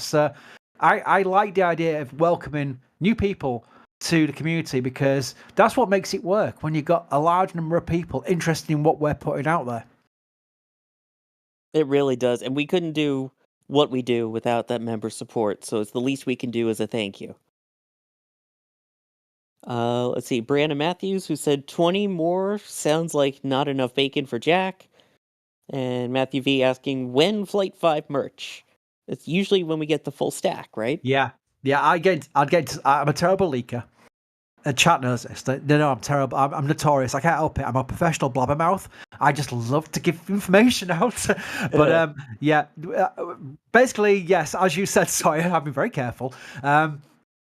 So I like the idea of welcoming new people to the community, because that's what makes it work, when you've got a large number of people interested in what we're putting out there. It really does. And we couldn't do what we do without that member support. So it's the least we can do as a thank you. Let's see. Brianna Matthews, who said 20 more sounds like not enough bacon for Jack. And Matthew V asking, when Flight 5 merch? It's usually when we get the full stack, right? Yeah. I'm a terrible leaker. Chat knows this. They know I'm terrible. I'm notorious. I can't help it. I'm a professional blabbermouth. I just love to give information out. But basically, yes, as you said, sorry, I've been very careful.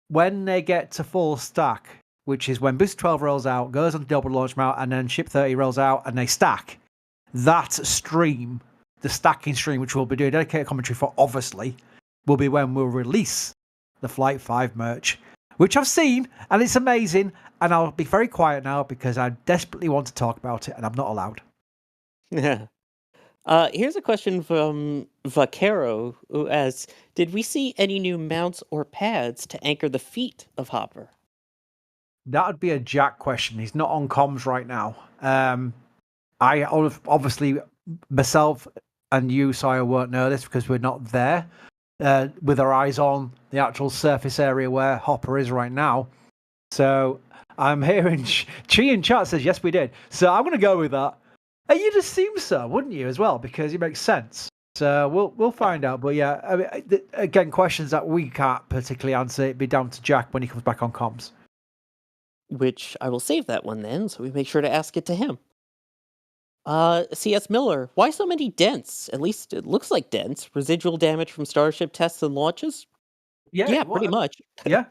When they get to full stack, which is when Booster 12 rolls out, goes on the double launch mount, and then Ship 30 rolls out, and they stack, that stream, the stacking stream, which we'll be doing dedicated commentary for, obviously, will be when we'll release the Flight 5 merch, which I've seen, and it's amazing, and I'll be very quiet now because I desperately want to talk about it, and I'm not allowed. Yeah. Here's a question from Vaquero, who asks, did we see any new mounts or pads to anchor the feet of Hopper? That would be a Jack question. He's not on comms right now. I obviously, myself and you, Sire, won't know this because we're not there with our eyes on the actual surface area where Hopper is right now. So I'm hearing Chi in chat says, yes, we did. So I'm going to go with that. And you'd assume so, wouldn't you, as well? Because it makes sense. So we'll find out. But yeah, I mean, again, questions that we can't particularly answer. It'd be down to Jack when he comes back on comms. Which I will save that one then, so we make sure to ask it to him. C.S. Miller, why so many dents? At least it looks like dents. Residual damage from Starship tests and launches? Yeah, pretty much. Yeah,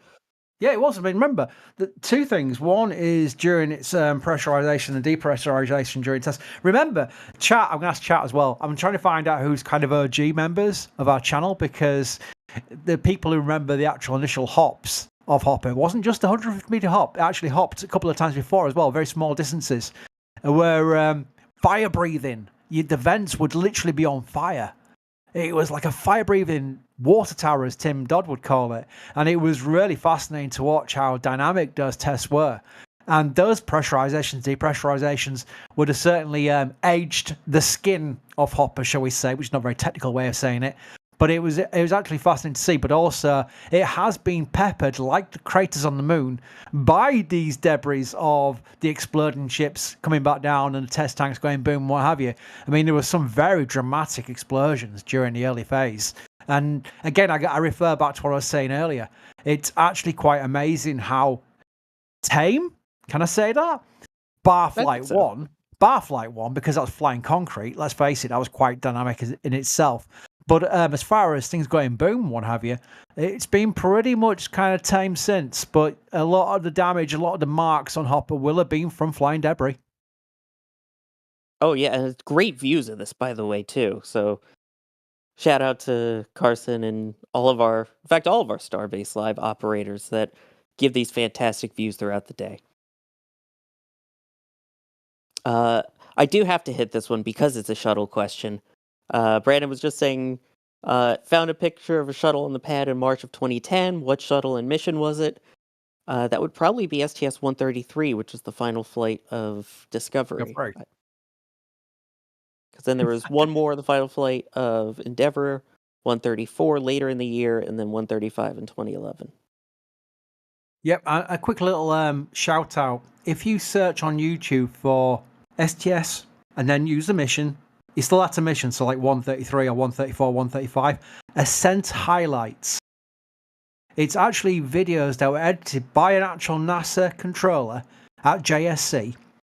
it was. I mean, remember, the two things. One is during its pressurization and depressurization during tests. Remember, chat, I'm going to ask chat as well. I'm trying to find out who's kind of OG members of our channel, because the people who remember the actual initial hops of Hopper, it wasn't just a 150-meter hop. It actually hopped a couple of times before as well, very small distances, where fire breathing, the vents would literally be on fire. It was like a fire-breathing water tower, as Tim Dodd would call it. And it was really fascinating to watch how dynamic those tests were. And those pressurizations, depressurizations, would have certainly aged the skin of Hopper, shall we say, which is not a very technical way of saying it. But it was actually fascinating to see. But also, it has been peppered, like the craters on the moon, by these debris of the exploding ships coming back down and the test tanks going boom, what have you. I mean, there were some very dramatic explosions during the early phase. And again, I refer back to what I was saying earlier. It's actually quite amazing how tame, can I say that? Barflight 1, because that was flying concrete, let's face it, that was quite dynamic in itself. But as far as things going boom, what have you, it's been pretty much kind of tame since. But a lot of the damage, a lot of the marks on Hopper will have been from flying debris. Oh, yeah, and it's great views of this, by the way, too. So shout out to Carson and all of our Starbase Live operators that give these fantastic views throughout the day. I do have to hit this one because it's a shuttle question. Brandon was just saying, found a picture of a shuttle on the pad in March of 2010. What shuttle and mission was it? That would probably be STS-133, which is the final flight of Discovery. Because then there was one more, the final flight of Endeavour, 134 later in the year, and then 135 in 2011. Yep, a quick little shout out. If you search on YouTube for STS and then use the mission, you still have to mission, so like 133 or 134, 135, Ascent Highlights. It's actually videos that were edited by an actual NASA controller at JSC.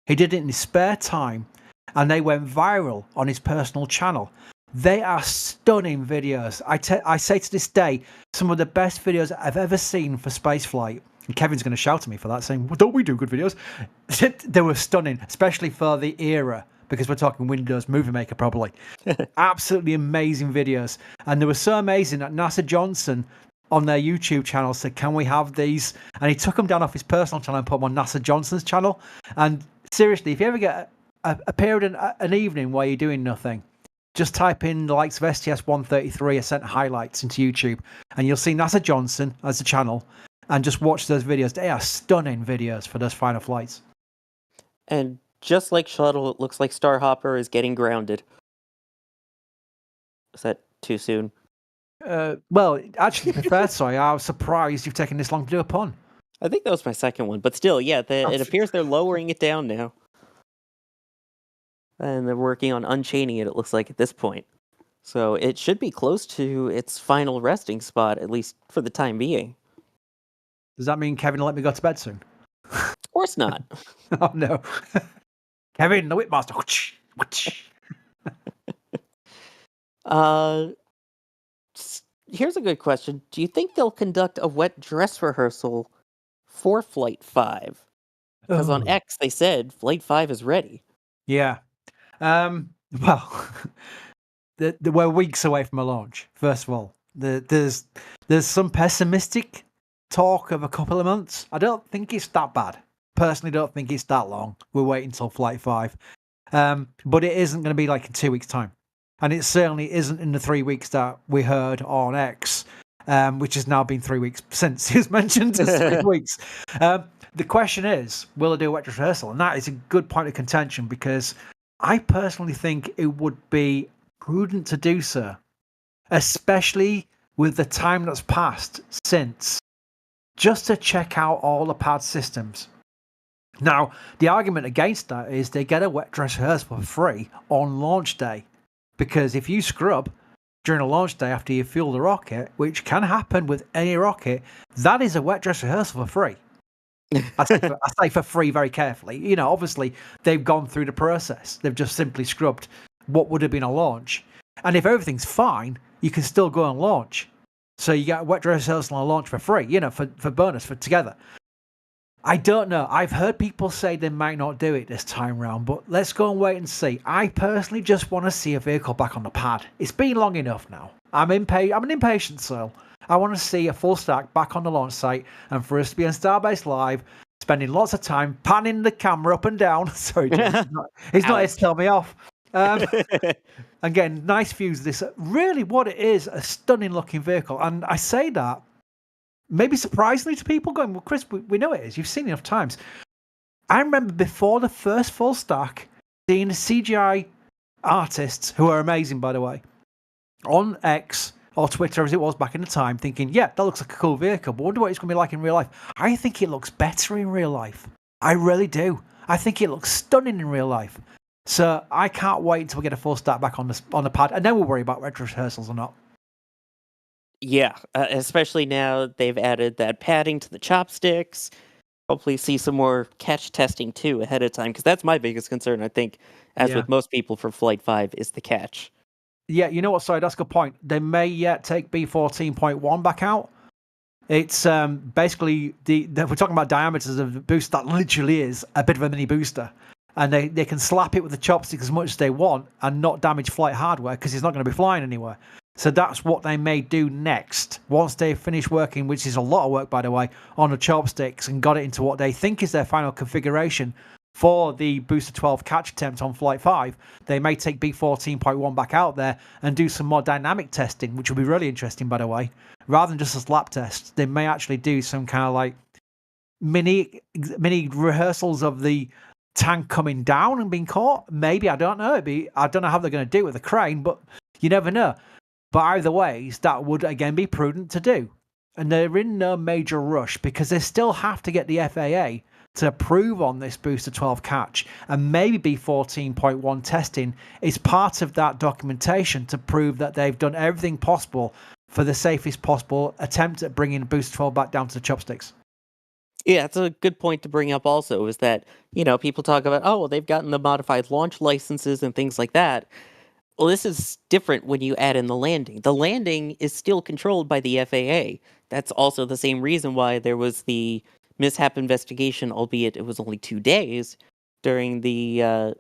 He did it in his spare time, and they went viral on his personal channel. They are stunning videos. I say to this day, some of the best videos I've ever seen for spaceflight. And Kevin's going to shout at me for that, saying, well, don't we do good videos? They were stunning, especially for the era, because we're talking Windows Movie Maker probably. Absolutely amazing videos. And they were so amazing that NASA Johnson on their YouTube channel said, can we have these? And he took them down off his personal channel and put them on NASA Johnson's channel. And seriously, if you ever get a period, an evening where you're doing nothing, just type in the likes of STS-133 Ascent Highlights into YouTube, and you'll see NASA Johnson as a channel, and just watch those videos. They are stunning videos for those final flights. And just like Shuttle, it looks like Starhopper is getting grounded. Is that too soon? Well, actually, to be fair, sorry, I was surprised you've taken this long to do a pun. I think that was my second one, but still, yeah, it appears they're lowering it down now. And they're working on unchaining it looks like, at this point. So it should be close to its final resting spot, at least for the time being. Does that mean Kevin will let me go to bed soon? Of course not. Oh, no. Kevin, the Whipmaster. Here's a good question. Do you think they'll conduct a wet dress rehearsal for Flight 5? Because on X, they said Flight 5 is ready. Yeah. Well, we're weeks away from a launch, first of all. There's some pessimistic talk of a couple of months. I don't think it's that bad. Personally, don't think it's that long. We're waiting until Flight 5. But it isn't going to be like in 2 weeks' time. And it certainly isn't in the 3 weeks that we heard on X, which has now been 3 weeks since he was mentioned. 3 weeks. The question is, will they do a wet dress rehearsal? And that is a good point of contention, because I personally think it would be prudent to do so, especially with the time that's passed since, just to check out all the pad systems. Now, the argument against that is they get a wet dress rehearsal for free on launch day, because if you scrub during a launch day after you fuel the rocket, which can happen with any rocket, that is a wet dress rehearsal for free. I say for free very carefully. You know, obviously, they've gone through the process. They've just simply scrubbed what would have been a launch. And if everything's fine, you can still go and launch. So you get a wet dress rehearsal and a launch for free, you know, for bonus, for together. I don't know. I've heard people say they might not do it this time round, but let's go and wait and see. I personally just want to see a vehicle back on the pad. It's been long enough now. I'm an impatient soul. I want to see a full stack back on the launch site, and for us to be on Starbase Live, spending lots of time panning the camera up and down. Sorry, James, he's not here to tell me off. Again, nice views of this. Really, what it is, a stunning looking vehicle. And I say that maybe surprisingly to people going, well, Chris, we know it is. You've seen it enough times. I remember before the first full stack, seeing CGI artists, who are amazing, by the way, on X or Twitter as it was back in the time, thinking, yeah, that looks like a cool vehicle, but I wonder what it's going to be like in real life. I think it looks better in real life. I really do. I think it looks stunning in real life. So I can't wait until we get a full start back on the pad, and then we'll worry about retro rehearsals or not. Yeah, especially now they've added that padding to the chopsticks. Hopefully see some more catch testing too ahead of time, because that's my biggest concern, I think, as with most people for Flight 5, is the catch. Yeah, you know what? Sorry, that's a good point. They may yet take B14.1 back out. It's basically we're talking about diameters of the booster that literally is a bit of a mini booster, and they can slap it with the chopsticks as much as they want and not damage flight hardware because it's not going to be flying anywhere. So that's what they may do next once they finish working, which is a lot of work, by the way, on the chopsticks and got it into what they think is their final configuration for the Booster 12 catch attempt on Flight 5. They may take B14.1 back out there and do some more dynamic testing, which will be really interesting, by the way. Rather than just a lap test, they may actually do some kind of like mini rehearsals of the tank coming down and being caught. Maybe, I don't know. I don't know how they're going to do it with a crane, but you never know. But either ways, that would again be prudent to do. And they're in no major rush because they still have to get the FAA to approve on this Booster 12 catch. And maybe B14.1 testing is part of that documentation to prove that they've done everything possible for the safest possible attempt at bringing Booster 12 back down to the chopsticks. Yeah, that's a good point to bring up also, is that, people talk about, oh, well, they've gotten the modified launch licenses and things like that. Well, this is different when you add in the landing. The landing is still controlled by the FAA. That's also the same reason why there was the mishap investigation, albeit it was only 2 days, during the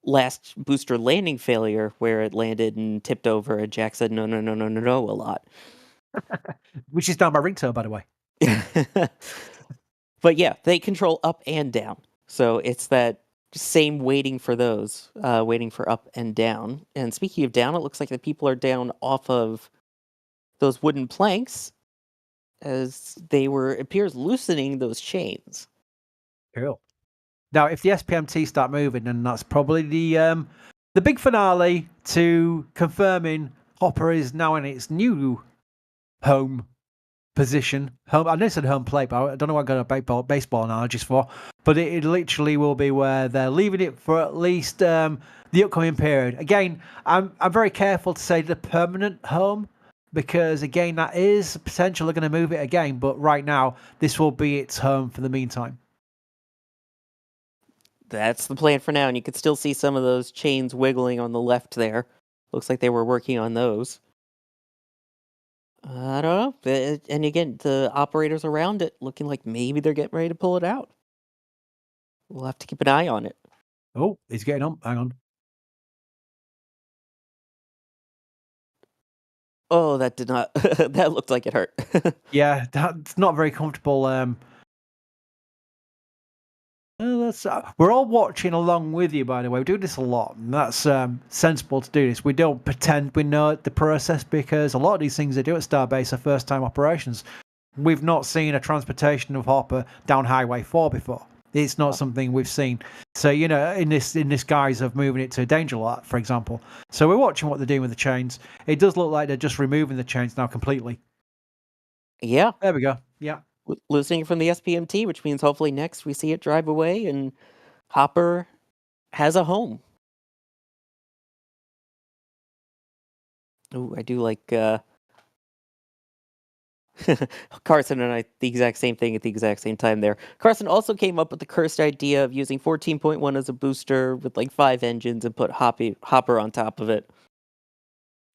last booster landing failure where it landed and tipped over and Jack said no a lot. Which is down my ringtone, by the way. But yeah, they control up and down. So it's that same waiting for those, waiting for up and down. And speaking of down, it looks like the people are down off of those wooden planks as they appears loosening those chains. Cool. Now, if the SPMT start moving, then that's probably the big finale to confirming Hopper is now in its new home position. I know it said home plate, but I don't know what I got a baseball analogies for. But it literally will be where they're leaving it for at least the upcoming period. Again, I'm very careful to say the permanent home, because again, that is potential they're going to move it again. But right now, this will be its home for the meantime. That's the plan for now, and you can still see some of those chains wiggling on the left there. Looks like they were working on those. I don't know. And again, the operators around it looking like maybe they're getting ready to pull it out. We'll have to keep an eye on it. Oh, he's getting on. Hang on. Oh, that did not... that looked like it hurt. Yeah, that's not very comfortable. We're all watching along with you, by the way. We do this a lot, and that's sensible to do this. We don't pretend we know the process, because a lot of these things they do at Starbase are first-time operations. We've not seen a transportation of Hopper down Highway 4 before. It's not something we've seen. So, in this guise of moving it to Danger Lot, for example. So we're watching what they're doing with the chains. It does look like they're just removing the chains now completely. Yeah. There we go. Yeah. Loosening from the SPMT, which means hopefully next we see it drive away and Hopper has a home. Ooh, I do like Carson and I, the exact same thing at the exact same time there. Carson also came up with the cursed idea of using 14.1 as a booster with like 5 engines and put Hopper on top of it.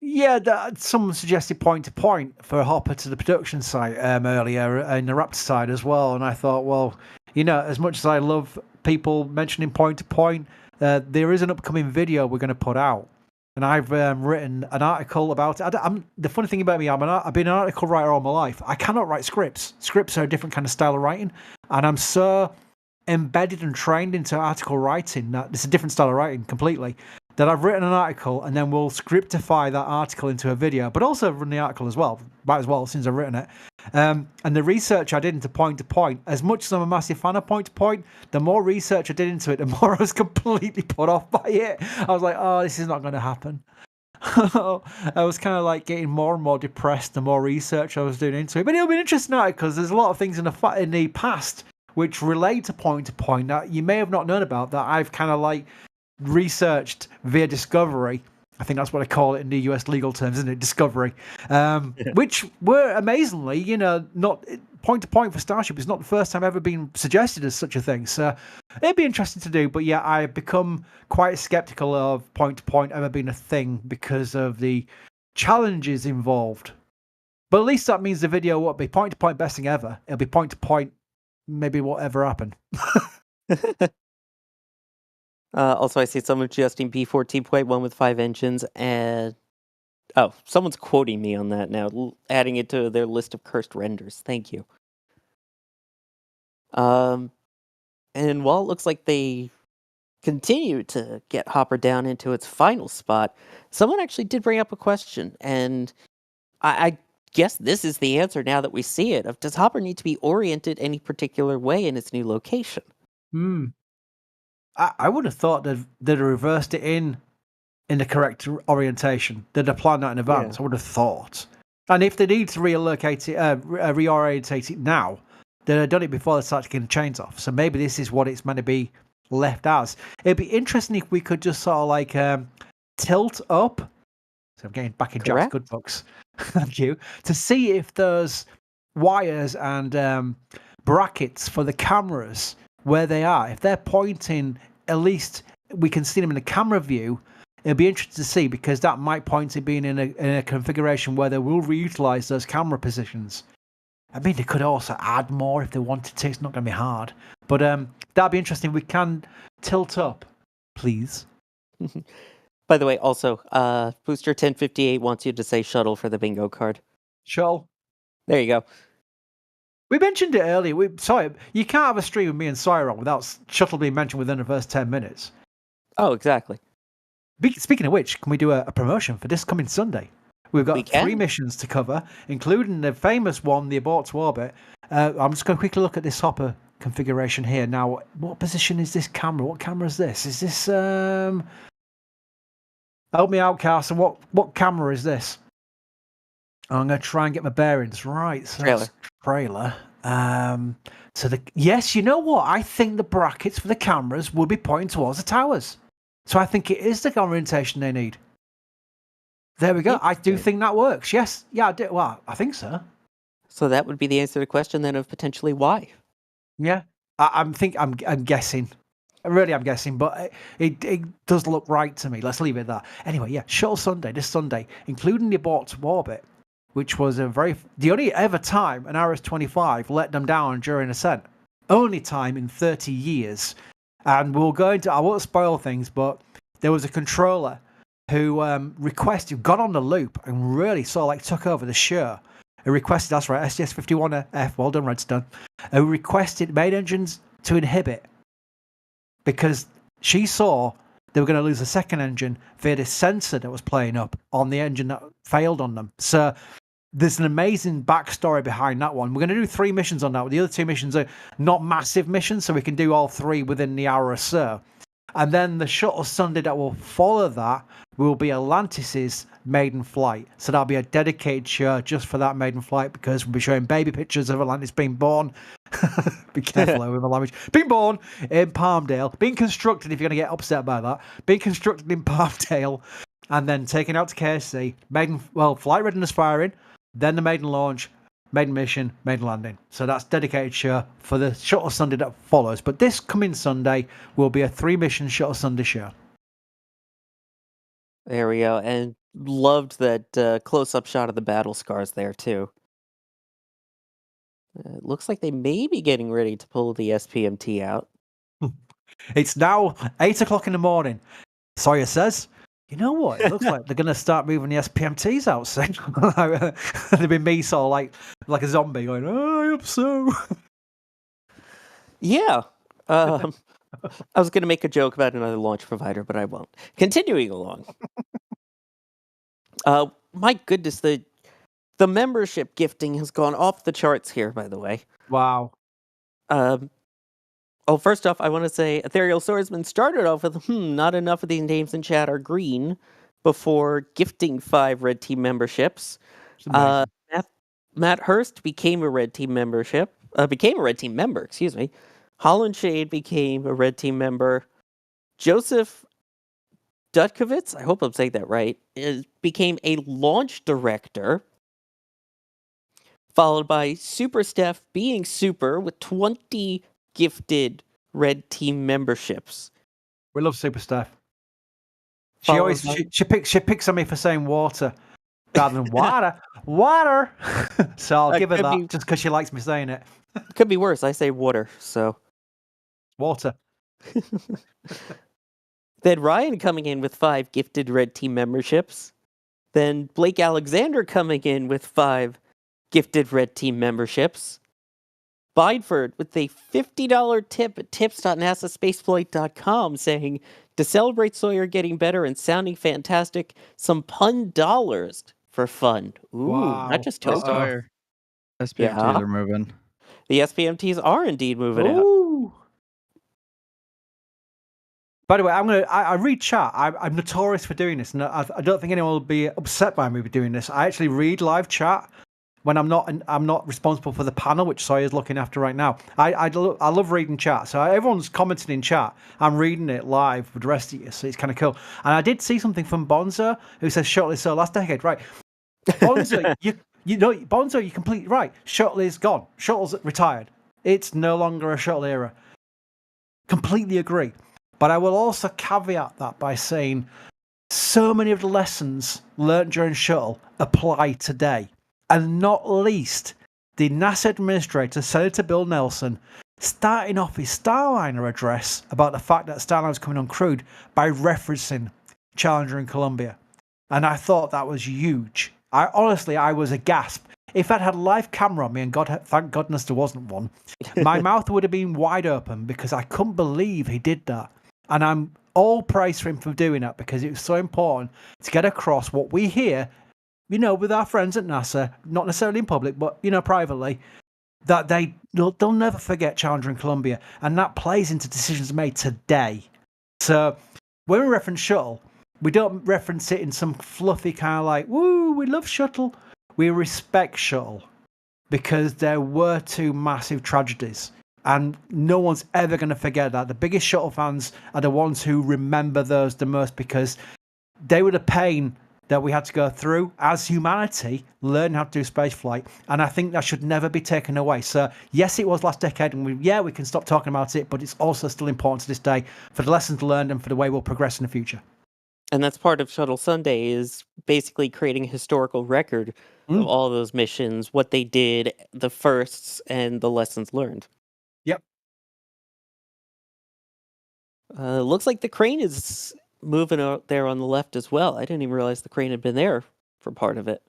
Yeah, someone suggested point-to-point for Hopper to the production site earlier, and the Raptor side as well. And I thought, well, as much as I love people mentioning point-to-point, there is an upcoming video we're going to put out. And I've written an article about it. The funny thing about me, I've been an article writer all my life. I cannot write scripts. Scripts are a different kind of style of writing. And I'm so embedded and trained into article writing that it's a different style of writing completely, that I've written an article and then we'll scriptify that article into a video, but also run the article as well. Might as well, since I've written it. And the research I did into point-to-point, as much as I'm a massive fan of point-to-point, the more research I did into it, the more I was completely put off by it. I was like, oh, this is not going to happen. I was kind of like getting more and more depressed the more research I was doing into it. But it'll be an interesting night because there's a lot of things in the past which relate to point that you may have not known about that I've kind of like researched via discovery. I think that's what I call it in the US legal terms, isn't it? Discovery. Which were amazingly, not point to point for Starship is not the first time ever been suggested as such a thing. So it'd be interesting to do. But yeah, I've become quite skeptical of point to point ever being a thing because of the challenges involved. But at least that means the video won't be point to point best thing ever. It'll be point to point, maybe whatever happened. Also, I see someone suggesting B14.1 with 5 engines, and someone's quoting me on that now, adding it to their list of cursed renders. Thank you. And while it looks like they continue to get Hopper down into its final spot, someone actually did bring up a question, and I guess this is the answer now that we see it. Of does Hopper need to be oriented any particular way in its new location? I would have thought they'd have reversed it in the correct orientation. They'd have planned that in advance. Yeah. I would have thought. And if they need to relocate it, reorientate it now, they'd have done it before they started taking the chains off. So maybe this is what it's meant to be left as. It'd be interesting if we could just sort of like tilt up. So I'm getting back in Jack's good books. Thank you. To see if there's wires and brackets for the cameras where they are. If they're pointing, at least we can see them in the camera view. It'll be interesting to see because that might point to being in a configuration where they will reutilize those camera positions. I mean, they could also add more if they wanted to. It's not going to be hard. But that'd be interesting. We can tilt up, please. By the way, also, Booster 1058 wants you to say Shuttle for the bingo card. Shuttle. There you go. We mentioned it earlier. Sorry, you can't have a stream with me and Sawyer on without Shuttle being mentioned within the first 10 minutes. Oh, exactly. Speaking of which, can we do a promotion for this coming Sunday? We've got 3 missions to cover, including the famous one, the abort to orbit. I'm just going to quickly look at this Hopper configuration here. Now, what position is this camera? What camera is this? Is this... Help me out, Carson. What camera is this? I'm going to try and get my bearings. Right, so trailer. Yes, you know what? I think the brackets for the cameras will be pointing towards the towers. So I think it is the orientation they need. There we go. I do think that works. Yes. Yeah, I do. Well, I think so. So that would be the answer to the question then of potentially why. Yeah. I'm guessing. Really, I'm guessing, but it does look right to me. Let's leave it at that. Anyway, yeah, Shuttle Sunday, this Sunday, including the abort to orbit, which was the only ever time an RS-25 let them down during ascent. Only time in 30 years. And we'll go into, I won't spoil things, but there was a controller who got on the loop and really sort of took over the show. He requested, that's right, STS-51F, well done, Redstone. Who requested main engines to inhibit because she saw they were going to lose the second engine via this sensor that was playing up on the engine that failed on them. So there's an amazing backstory behind that one. We're going to do 3 missions on that. The other 2 missions are not massive missions, so we can do all 3 within the hour or so. And then the Shuttle Sunday that will follow that will be Atlantis's maiden flight. So that'll be a dedicated show just for that maiden flight because we'll be showing baby pictures of Atlantis being born. Be careful with my language. Being born in Palmdale. Being constructed, if you're going to get upset by that. Being constructed in Palmdale. And then taken out to KSC. Flight readiness firing. Then the maiden launch. Maiden mission, maiden landing. So that's dedicated show for the Shuttle Sunday that follows. But this coming Sunday will be a 3-mission Shuttle Sunday show. There we go. And loved that close-up shot of the battle scars there, too. It looks like they may be getting ready to pull the SPMT out. It's now 8 o'clock in the morning. Sawyer says, you know what? It looks like they're going to start moving the SPMTs out soon. They've been me sort of like a zombie going, oh, I hope so. Yeah. I was going to make a joke about another launch provider, but I won't. Continuing along. My goodness, the membership gifting has gone off the charts here, by the way. Wow. First off, I want to say Ethereal Swordsman started off with, not enough of these names in chat are green. before gifting 5 Red Team memberships. It's amazing. Matt Hurst became a Red Team member, excuse me. Holland Shade became a Red Team member. Joseph Dutkovitz, I hope I'm saying that right, became a launch director. Followed by Super Steph being super with 20 gifted Red Team memberships. We love Super Steph. She Followed always by- she picks on me for saying water rather than water. So I'll That give her could that be- just because she likes me saying it. Could be worse. I say water, so. Water. Then Ryan coming in with 5 gifted Red Team memberships. Then Blake Alexander coming in with 5 gifted Red Team memberships. Bideford with a $50 tip at tips.nasaspaceflight.com saying, to celebrate Sawyer getting better and sounding fantastic, some pun dollars for fun. Ooh, Wow. not just Uh-oh. token. Sawyer. SPMTs Yeah. are moving. The SPMTs are indeed moving out. Ooh. By the way, I read chat. I'm notorious for doing this, and I don't think anyone will be upset by me doing this. I actually read live chat when I'm not responsible for the panel, which Sawyer's looking after right now. I love reading chat. So everyone's commenting in chat. I'm reading it live with the rest of you, so it's kind of cool. And I did see something from Bonzo who says Shuttle is so last decade, right? Bonzo, Bonzo, you're completely right. Shuttle is gone. Shuttle's retired. It's no longer a Shuttle era. Completely agree. But I will also caveat that by saying so many of the lessons learnt during Shuttle apply today. And not least, the NASA administrator, Senator Bill Nelson, starting off his Starliner address about the fact that Starliner was coming uncrewed by referencing Challenger and Columbia. And I thought that was huge. I was aghast. If I'd had a live camera on me, and thank goodness there wasn't one, my mouth would have been wide open because I couldn't believe he did that. And I'm all praise for him for doing that because it was so important to get across what we hear, with our friends at NASA, not necessarily in public, but, privately, that they'll never forget Challenger and Columbia. And that plays into decisions made today. So when we reference Shuttle, we don't reference it in some fluffy kind of like, woo, we love Shuttle. We respect Shuttle because there were 2 massive tragedies. And no one's ever going to forget that. The biggest Shuttle fans are the ones who remember those the most because they were the pain that we had to go through as humanity, learning how to do spaceflight. And I think that should never be taken away. So, yes, it was last decade, and we can stop talking about it, but it's also still important to this day for the lessons learned and for the way we'll progress in the future. And that's part of Shuttle Sunday is basically creating a historical record of all those missions, what they did, the firsts, and the lessons learned. Yep. Looks like the crane is moving out there on the left as well. I didn't even realize the crane had been there for part of it.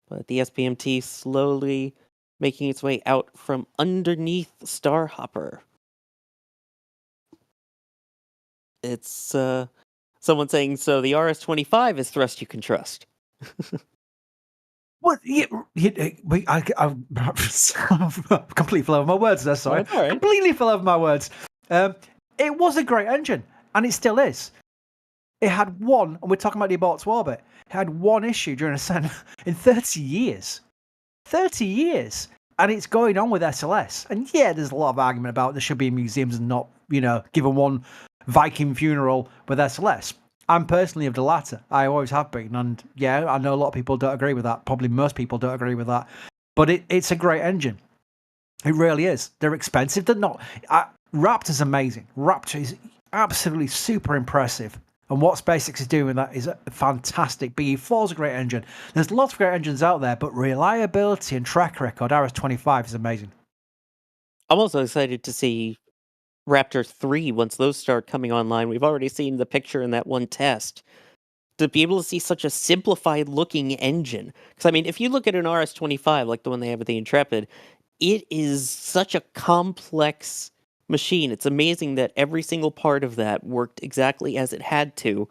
But the SPMT slowly making its way out from underneath Starhopper. It's someone saying, so the RS-25 is thrust you can trust. What? I completely fell over my words there, sorry. Oh, all right. Completely fell over my words. It was a great engine, and it still is. It had one, and we're talking about the abort to orbit, it had one issue during ascent in 30 years. 30 years! And it's going on with SLS. And yeah, there's a lot of argument about there should be in museums and not, given one Viking funeral with SLS. I'm personally of the latter. I always have been. And yeah, I know a lot of people don't agree with that. Probably most people don't agree with that. But it's a great engine. It really is. They're expensive. They're not. Raptor's amazing. Raptor is absolutely super impressive. And what SpaceX is doing with that is fantastic. BE4 is a great engine. There's lots of great engines out there, but reliability and track record, RS-25 is amazing. I'm also excited to see Raptor 3 once those start coming online. We've already seen the picture in that one test. To be able to see such a simplified looking engine. Because, I mean, if you look at an RS-25, like the one they have with the Intrepid, it is such a complex machine. It's amazing that every single part of that worked exactly as it had to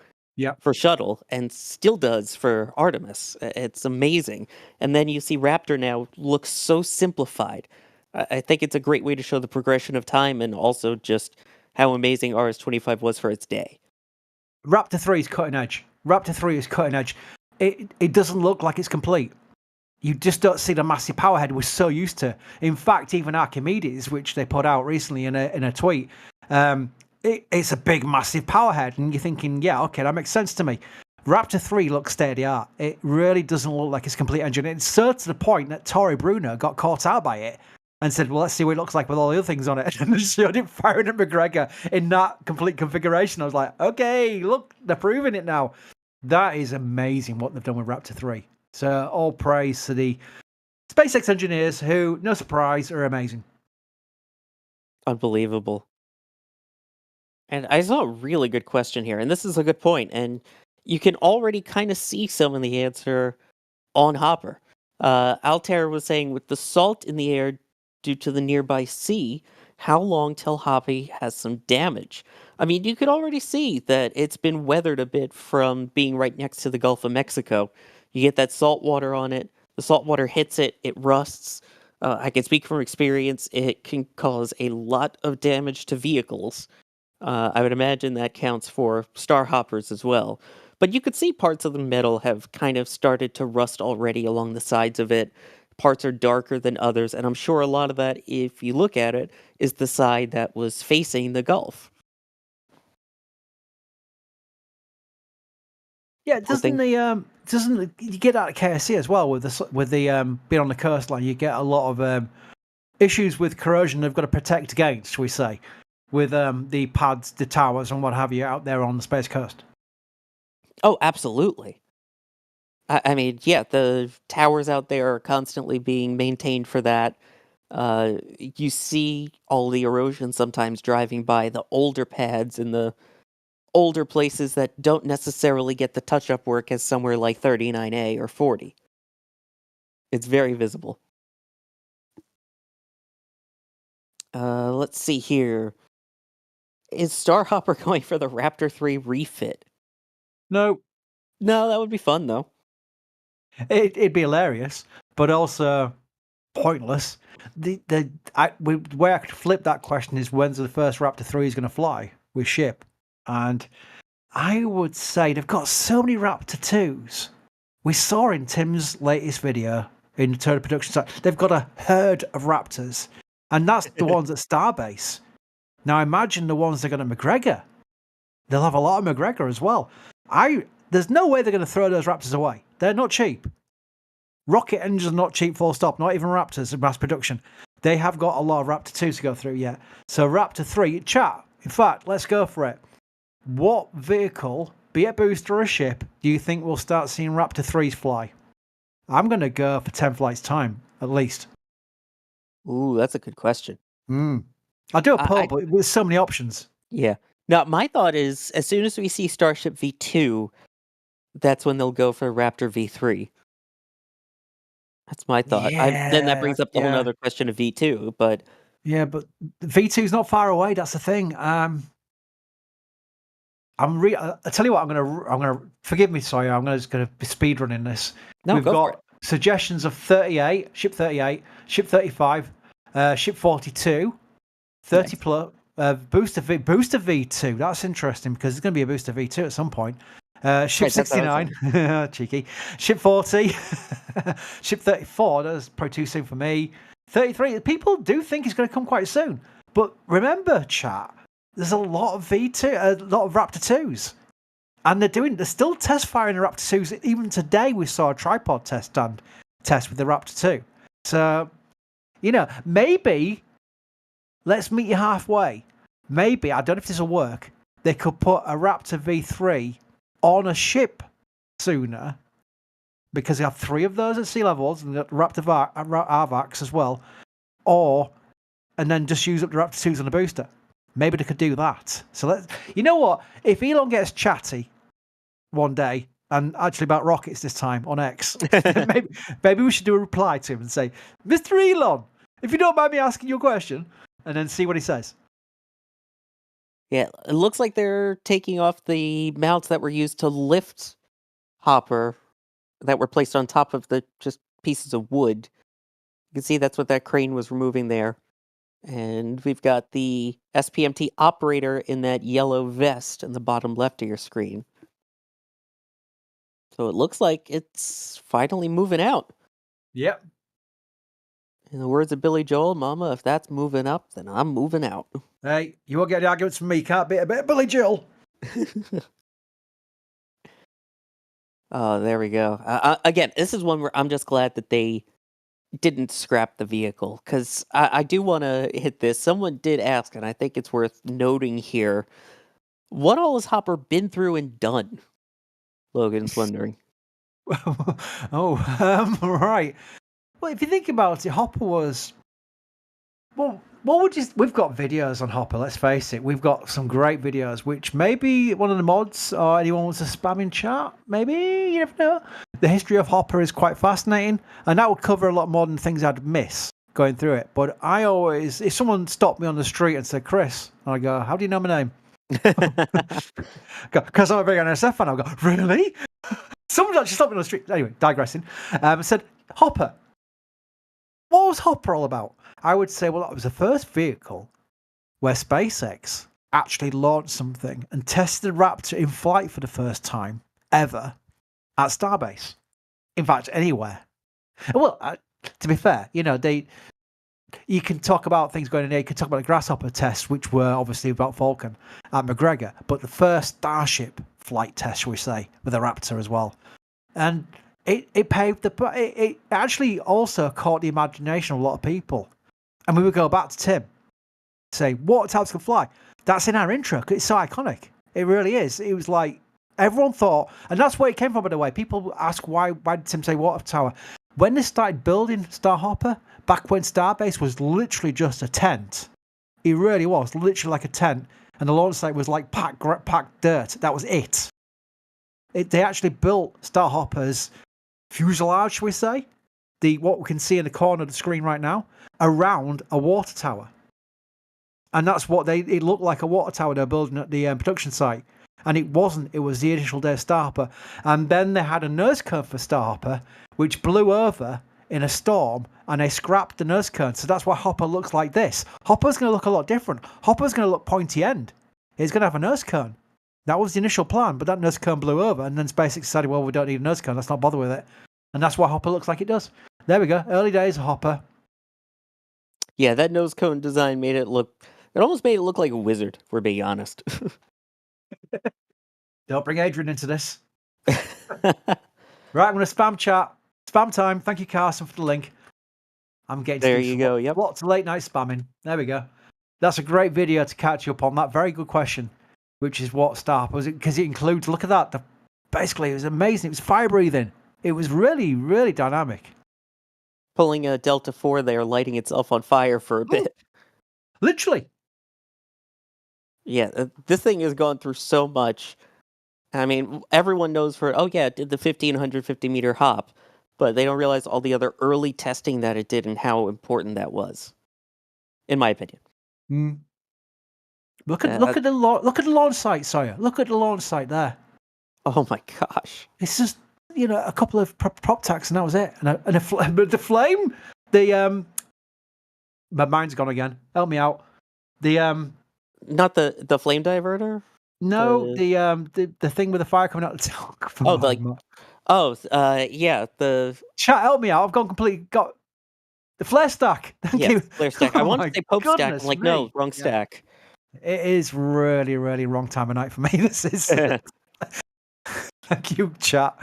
for Shuttle and still does for Artemis. It's amazing. And then you see Raptor now looks so simplified. I think it's a great way to show the progression of time and also just how amazing RS-25 was for its day. Raptor 3 is cutting edge. Raptor 3 is cutting edge. It doesn't look like it's complete. You just don't see the massive powerhead we're so used to. In fact, even Archimedes, which they put out recently in a tweet, it's a big, massive powerhead, and you're thinking, yeah, okay, that makes sense to me. Raptor 3 looks state of the art. It really doesn't look like it's complete engine. It's so to the point that Tory Bruno got caught out by it and said, well, let's see what it looks like with all the other things on it. And they showed it firing at McGregor in that complete configuration. I was like, okay, look, they're proving it now. That is amazing what they've done with Raptor 3. So all praise to the SpaceX engineers who, no surprise, are amazing. Unbelievable. And I saw a really good question here, and this is a good point, and you can already kind of see some of the answer on Hopper. Altair was saying, with the salt in the air due to the nearby sea, how long till Hoppy has some damage? I mean, you could already see that it's been weathered a bit from being right next to the Gulf of Mexico. You get that salt water on it, the salt water hits it, it rusts. I can speak from experience, it can cause a lot of damage to vehicles. I would imagine that counts for Starhoppers as well. But you could see parts of the metal have kind of started to rust already along the sides of it. Parts are darker than others, and I'm sure a lot of that, if you look at it, is the side that was facing the Gulf. Yeah, doesn't you get that at KSC as well with the being on the coastline? You get a lot of issues with corrosion. They've got to protect against, shall we say, with the pads, the towers, and what have you out there on the Space Coast. Oh, absolutely. I mean, yeah, the towers out there are constantly being maintained for that. You see all the erosion sometimes driving by the older pads and the older places that don't necessarily get the touch-up work as somewhere like 39A or 40. It's very visible. Let's see here. Is Starhopper going for the Raptor 3 refit? No, that would be fun, though. it'd be hilarious, but also pointless. The way I could flip that question is, when's the first Raptor 3 is going to fly with ship? And I would say they've got so many Raptor 2s. We saw in Tim's latest video in the Turner production site, they've got a herd of Raptors, and that's the ones at Starbase. Now imagine the ones they're going to McGregor. They'll have a lot of McGregor as well. There's no way they're going to throw those Raptors away. They're not cheap. Rocket engines are not cheap, full stop. Not even Raptors in mass production. They have got a lot of Raptor 2s to go through yet. So Raptor 3, chat. In fact, let's go for it. What vehicle, be it a booster or a ship, do you think we'll start seeing Raptor 3s fly? I'm going to go for 10 flights time, at least. Ooh, that's a good question. I'll do a poll, but with so many options. Yeah. Now, my thought is, as soon as we see Starship V2, that's when they'll go for Raptor V3. That's my thought. Then that brings up the whole other question of V2, but... Yeah, but V2's not far away, that's the thing. I'll tell you what, I'm gonna forgive me, sorry, I'm just gonna be speed running this. No, We've go for got suggestions of 38, ship 38, ship 35, ship 42, 30 plus, booster V2. That's interesting because there's going to be a booster V2 at some point. Ship 69, cheeky. Ship 40, ship 34. That's probably too soon for me. 33. People do think it's going to come quite soon, but remember, chat. There's a lot of V2, a lot of Raptor 2s, and they're still test firing the Raptor 2s. Even today, we saw a tripod test with the Raptor 2. So, maybe let's meet you halfway. Maybe, I don't know if this will work, they could put a Raptor V3 on a ship sooner, because they have 3 of those at sea levels, and the Raptor RVACs as well, and then just use up the Raptor 2s on the booster. Maybe they could do that. So you know what? If Elon gets chatty one day, and actually about rockets this time on X, maybe we should do a reply to him and say, Mr. Elon, if you don't mind me asking you a question, and then see what he says. Yeah, it looks like they're taking off the mounts that were used to lift Hopper that were placed on top of the just pieces of wood. You can see that's what that crane was removing there. And we've got the SPMT operator in that yellow vest in the bottom left of your screen. So it looks like it's finally moving out. Yep. In the words of Billy Joel, Mama, if that's moving up, then I'm moving out. Hey, you won't get any arguments from me. Can't beat a bit of Billy Joel. Oh, there we go. Again, this is one where I'm just glad that they didn't scrap the vehicle, because I do want to hit this. Someone did ask, and I think it's worth noting here, what all has Hopper been through and done? Logan's wondering. Right. Well, if you think about it, Hopper was... Well, what would you... We've got videos on Hopper, let's face it. We've got some great videos, which maybe one of the mods or anyone wants to spam in chat. Maybe, you never know. The history of Hopper is quite fascinating, and that would cover a lot more than things I'd miss going through it. But I always... If someone stopped me on the street and said, Chris, I go, how do you know my name? Because I'm a big NSF fan. I'll go, really? Someone actually stopped me on the street. Anyway, digressing. Said, Hopper. What was Hopper all about? I would say, well, that was the first vehicle where SpaceX actually launched something and tested the Raptor in flight for the first time ever at Starbase. In fact, anywhere. Well, to be fair, you know, you can talk about things going in there. You can talk about the Grasshopper tests, which were obviously about Falcon at McGregor, but the first Starship flight test, shall we say, with the Raptor as well. And it paved it actually also caught the imagination of a lot of people. And we would go back to Tim, say, what tactical fly? That's in our intro. It's so iconic. It really is. It was like, everyone thought, and that's where it came from, by the way. People ask, why did Tim say water tower? When they started building Starhopper, back when Starbase was literally just a tent, it really was, literally like a tent, and the launch site was like packed dirt. That was it. They actually built Starhopper's fuselage, shall we say, what we can see in the corner of the screen right now, around a water tower. And that's what it looked like, a water tower they were building at the production site. And it wasn't. It was the initial day of Starhopper. And then they had a nose cone for Starhopper, which blew over in a storm, and they scrapped the nose cone. So that's why Hopper looks like this. Hopper's going to look a lot different. Hopper's going to look pointy end. He's going to have a nose cone. That was the initial plan, but that nose cone blew over, and then SpaceX decided, well, we don't need a nose cone. Let's not bother with it. And that's why Hopper looks like it does. There we go. Early days of Hopper. Yeah, that nose cone design it almost made it look like a wizard, if we're being honest. Don't bring Adrian into this. Right, I'm going to spam chat. Spam time. Thank you, Carson, for the link. I'm getting to there you go. Yep. Lots of late night spamming. There we go. That's a great video to catch you up on. That very good question, which is what Starhopper was, because it includes, look at that. Basically, it was amazing. It was fire breathing. It was really, really dynamic. Pulling a Delta 4 there, lighting itself on fire for a bit. Literally. Yeah, this thing has gone through so much. I mean, everyone knows it did the 1,550 meter hop, but they don't realize all the other early testing that it did and how important that was, in my opinion. Mm. Look at the launch site, Sawyer. Look at the launch site there. Oh my gosh! It's just a couple of prop tacks, and that was it. And the flame, my mind's gone again. Help me out. Not the flame diverter. No, the thing with the fire coming out the top. The chat. Help me out. I've gone completely got the flare stack. Thank you. Flare stack. I want to say Pope stack. I'm like, no, wrong stack. It is really, really wrong time of night for me. This is. Thank you, chat.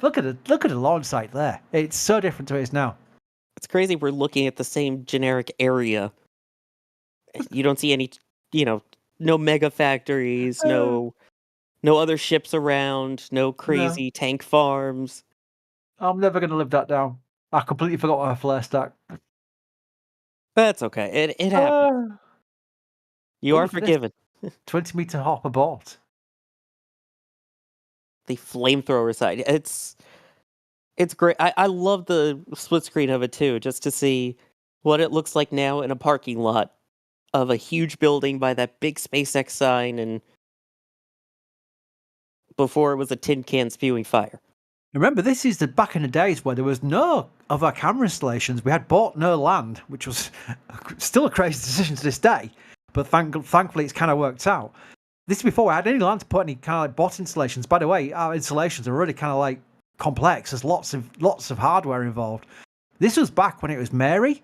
Look at the launch site there. It's so different to it is now. It's crazy. We're looking at the same generic area. You don't see any, no mega factories, no other ships around, no crazy tank farms. I'm never going to live that down. I completely forgot what a flare stack. That's okay. It happens. You are forgiven. 20-meter hop abort. The flamethrower side. It's great. I love the split screen of it too, just to see what it looks like now in a parking lot of a huge building by that big SpaceX sign, and before it was a tin can spewing fire. Remember, this is the back in the days where there was no other camera installations. We had bought no land, which was still a crazy decision to this day. But thankfully, it's kind of worked out. This is before we had any land to put any kind of like bot installations. By the way, our installations are really kind of like complex. There's lots of hardware involved. This was back when it was Mary,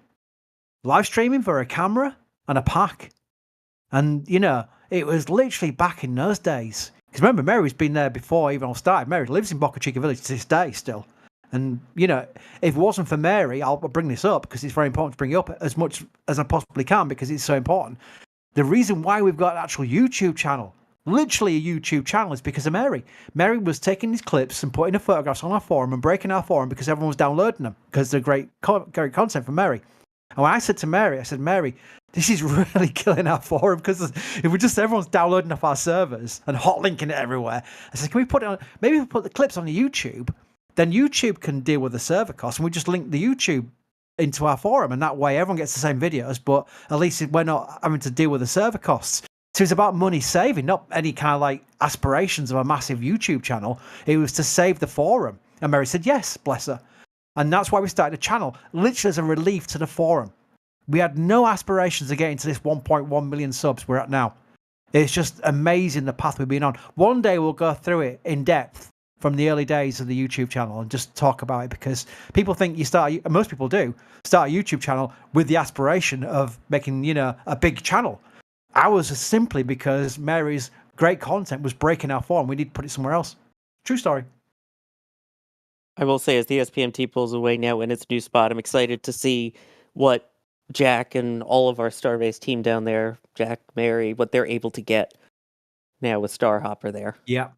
live streaming for a camera and a pack. And, it was literally back in those days. Because remember, Mary's been there before even all started. Mary lives in Boca Chica Village to this day still. And, if it wasn't for Mary, I'll bring this up because it's very important to bring it up as much as I possibly can because it's so important. The reason why we've got an actual YouTube channel, literally a YouTube channel, is because of Mary. Mary was taking these clips and putting the photographs on our forum and breaking our forum because everyone was downloading them because they're great content from Mary. And when I said to Mary, Mary, this is really killing our forum because if we just everyone's downloading off our servers and hot linking it everywhere. I said, can we put it on? Maybe we put the clips on the YouTube, then YouTube can deal with the server costs, and we just link the YouTube into our forum, and that way everyone gets the same videos, but at least we're not having to deal with the server costs. So it's about money saving, not any kind of like aspirations of a massive YouTube channel. It was to save the forum. And Mary said, yes, bless her. And that's why we started a channel, literally as a relief to the forum. We had no aspirations of getting to this 1.1 million subs we're at now. It's just amazing the path we've been on. One day we'll go through it in depth from the early days of the YouTube channel and just talk about it because people think most people do, start a YouTube channel with the aspiration of making, a big channel. Ours is simply because Mary's great content was breaking our forum. We need to put it somewhere else. True story. I will say, as the SPMT pulls away now in its new spot, I'm excited to see what Jack and all of our Starbase team down there, Jack, Mary, what they're able to get now with Starhopper there. Yeah.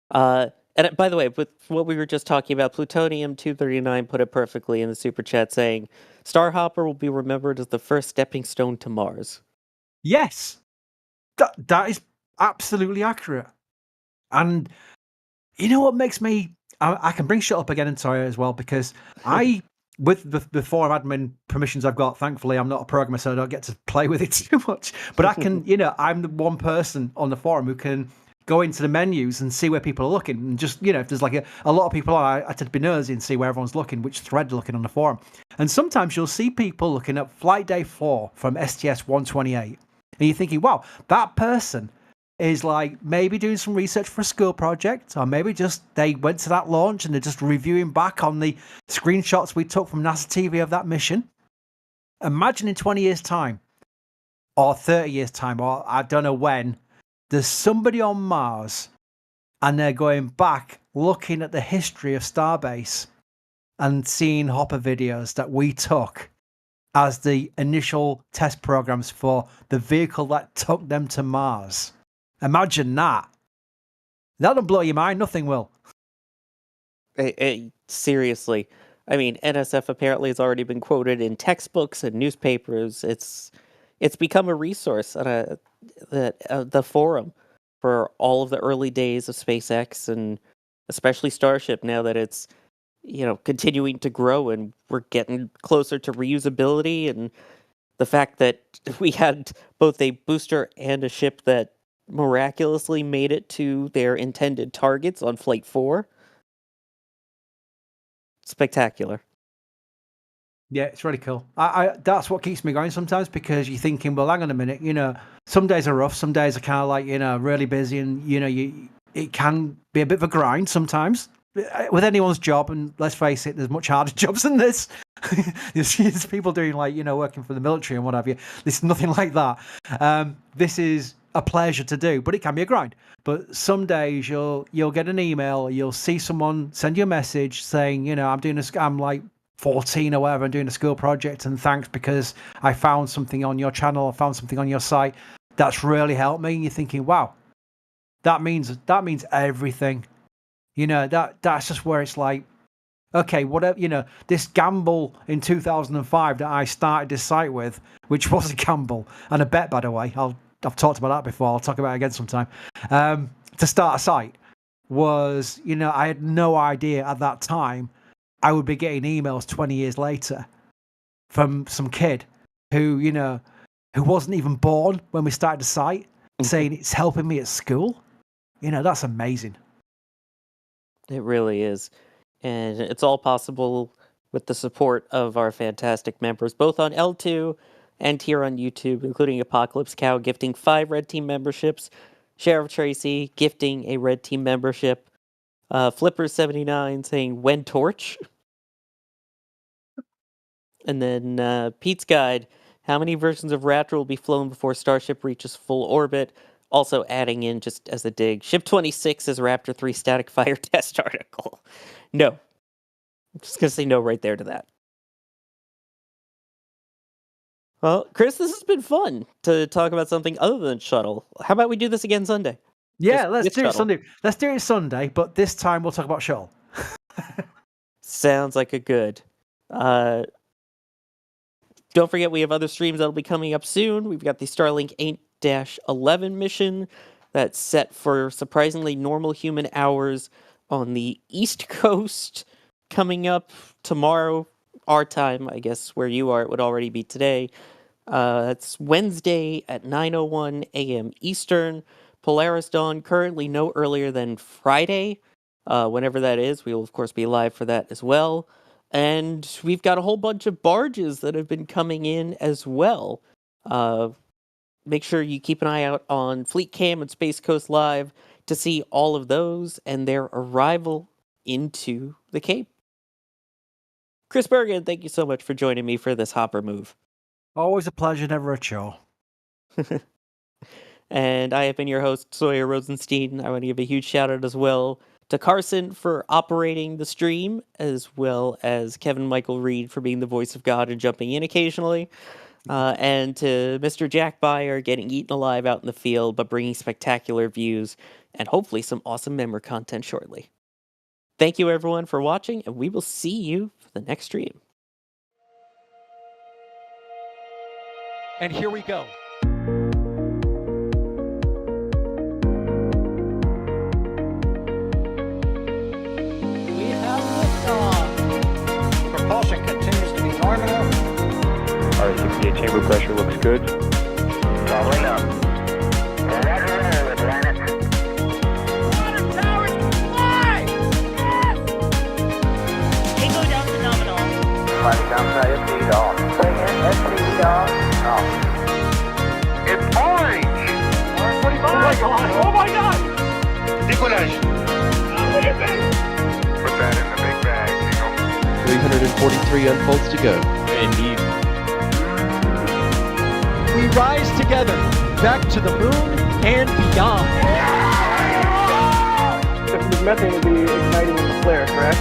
And by the way, with what we were just talking about, Plutonium239 put it perfectly in the super chat saying, Starhopper will be remembered as the first stepping stone to Mars. Yes. That is absolutely accurate. And you know what makes me... I can bring shit up again and sorry as well, because with the forum admin permissions I've got, thankfully I'm not a programmer, so I don't get to play with it too much. But I can, I'm the one person on the forum who can go into the menus and see where people are looking. And just, if there's like a lot of people on, I tend to be nosy and see where everyone's looking, which thread they're looking on the forum. And sometimes you'll see people looking at Flight Day 4 from STS-128. And you're thinking, wow, that person is like maybe doing some research for a school project, or maybe just they went to that launch and they're just reviewing back on the screenshots we took from NASA TV of that mission. Imagine in 20 years' time, or 30 years' time, or I don't know when, there's somebody on Mars and they're going back looking at the history of Starbase and seeing Hopper videos that we took as the initial test programs for the vehicle that took them to Mars. Imagine that. That'll blow your mind. Nothing will. Seriously. I mean, NSF apparently has already been quoted in textbooks and newspapers. It's become a resource on the forum for all of the early days of SpaceX and especially Starship now that it's continuing to grow and we're getting closer to reusability, and the fact that we had both a booster and a ship that miraculously made it to their intended targets on Flight 4. Spectacular. Yeah, it's really cool. I that's what keeps me going sometimes, because you're thinking, well, hang on a minute, some days are rough, some days are kind of like, really busy, and, it can be a bit of a grind sometimes with anyone's job. And let's face it, there's much harder jobs than this. There's people doing like, working for the military and what have you. This is nothing like that. This is a pleasure to do, but it can be a grind. But some days you'll get an email, you'll see someone send you a message saying, I'm like 14 or whatever, I'm doing a school project, and thanks because I found something on your channel, I found something on your site that's really helped me. And you're thinking, wow, that means everything. That's just where it's like, okay, whatever, this gamble in 2005 that I started this site with, which was a gamble and a bet, by the way, I've talked about that before, I'll talk about it again sometime, to start a site was, I had no idea at that time I would be getting emails 20 years later from some kid who, who wasn't even born when we started the site, saying it's helping me at school. That's amazing. It really is. And it's all possible with the support of our fantastic members, both on L2 and here on YouTube, including Apocalypse Cow gifting 5 Red Team memberships, Sheriff Tracy gifting a Red Team membership, Flipper79 saying when torch, and then Pete's Guide, how many versions of Raptor will be flown before Starship reaches full orbit? Also adding in, just as a dig, Ship 26 is Raptor 3 static fire test article. No. I'm just going to say no right there to that. Well, Chris, this has been fun to talk about something other than Shuttle. How about we do this again Sunday? Yeah, Just let's with do it Shuttle. Sunday. Let's do it Sunday, but this time we'll talk about Shuttle. Sounds like a good. Don't forget, we have other streams that'll be coming up soon. We've got the Starlink 8-11 mission that's set for surprisingly normal human hours on the East Coast coming up tomorrow, our time, I guess, where you are, it would already be today. That's Wednesday at 9:01 a.m. Eastern. Polaris Dawn currently no earlier than Friday. Whenever that is, we will, of course, be live for that as well. And we've got a whole bunch of barges that have been coming in as well. Make sure you keep an eye out on Fleet Cam and Space Coast Live to see all of those and their arrival into the Cape. Chris Bergen, thank you so much for joining me for this Hopper move. Always a pleasure, never a chore. And I have been your host, Sawyer Rosenstein. I want to give a huge shout out as well to Carson for operating the stream, as well as Kevin Michael Reed for being the voice of God and jumping in occasionally. And to Mr. Jack Byer getting eaten alive out in the field, but bringing spectacular views and hopefully some awesome member content shortly. Thank you, everyone, for watching, and we will see you for the next stream. And here we go. We have liftoff. Propulsion continues to be nominal. RS-68 chamber pressure looks good. Following up. Roger, Atlantis. Water towers fly! Yes! Tango down to nominal. Flight downside FD off. Bring in FD off. It's orange! Oh my god! Oh my god! Décollage! Put that in the big bag, Eagle. 343 unfolds to go. Indeed. We rise together back to the moon and beyond. This methane will be igniting in the flare, correct?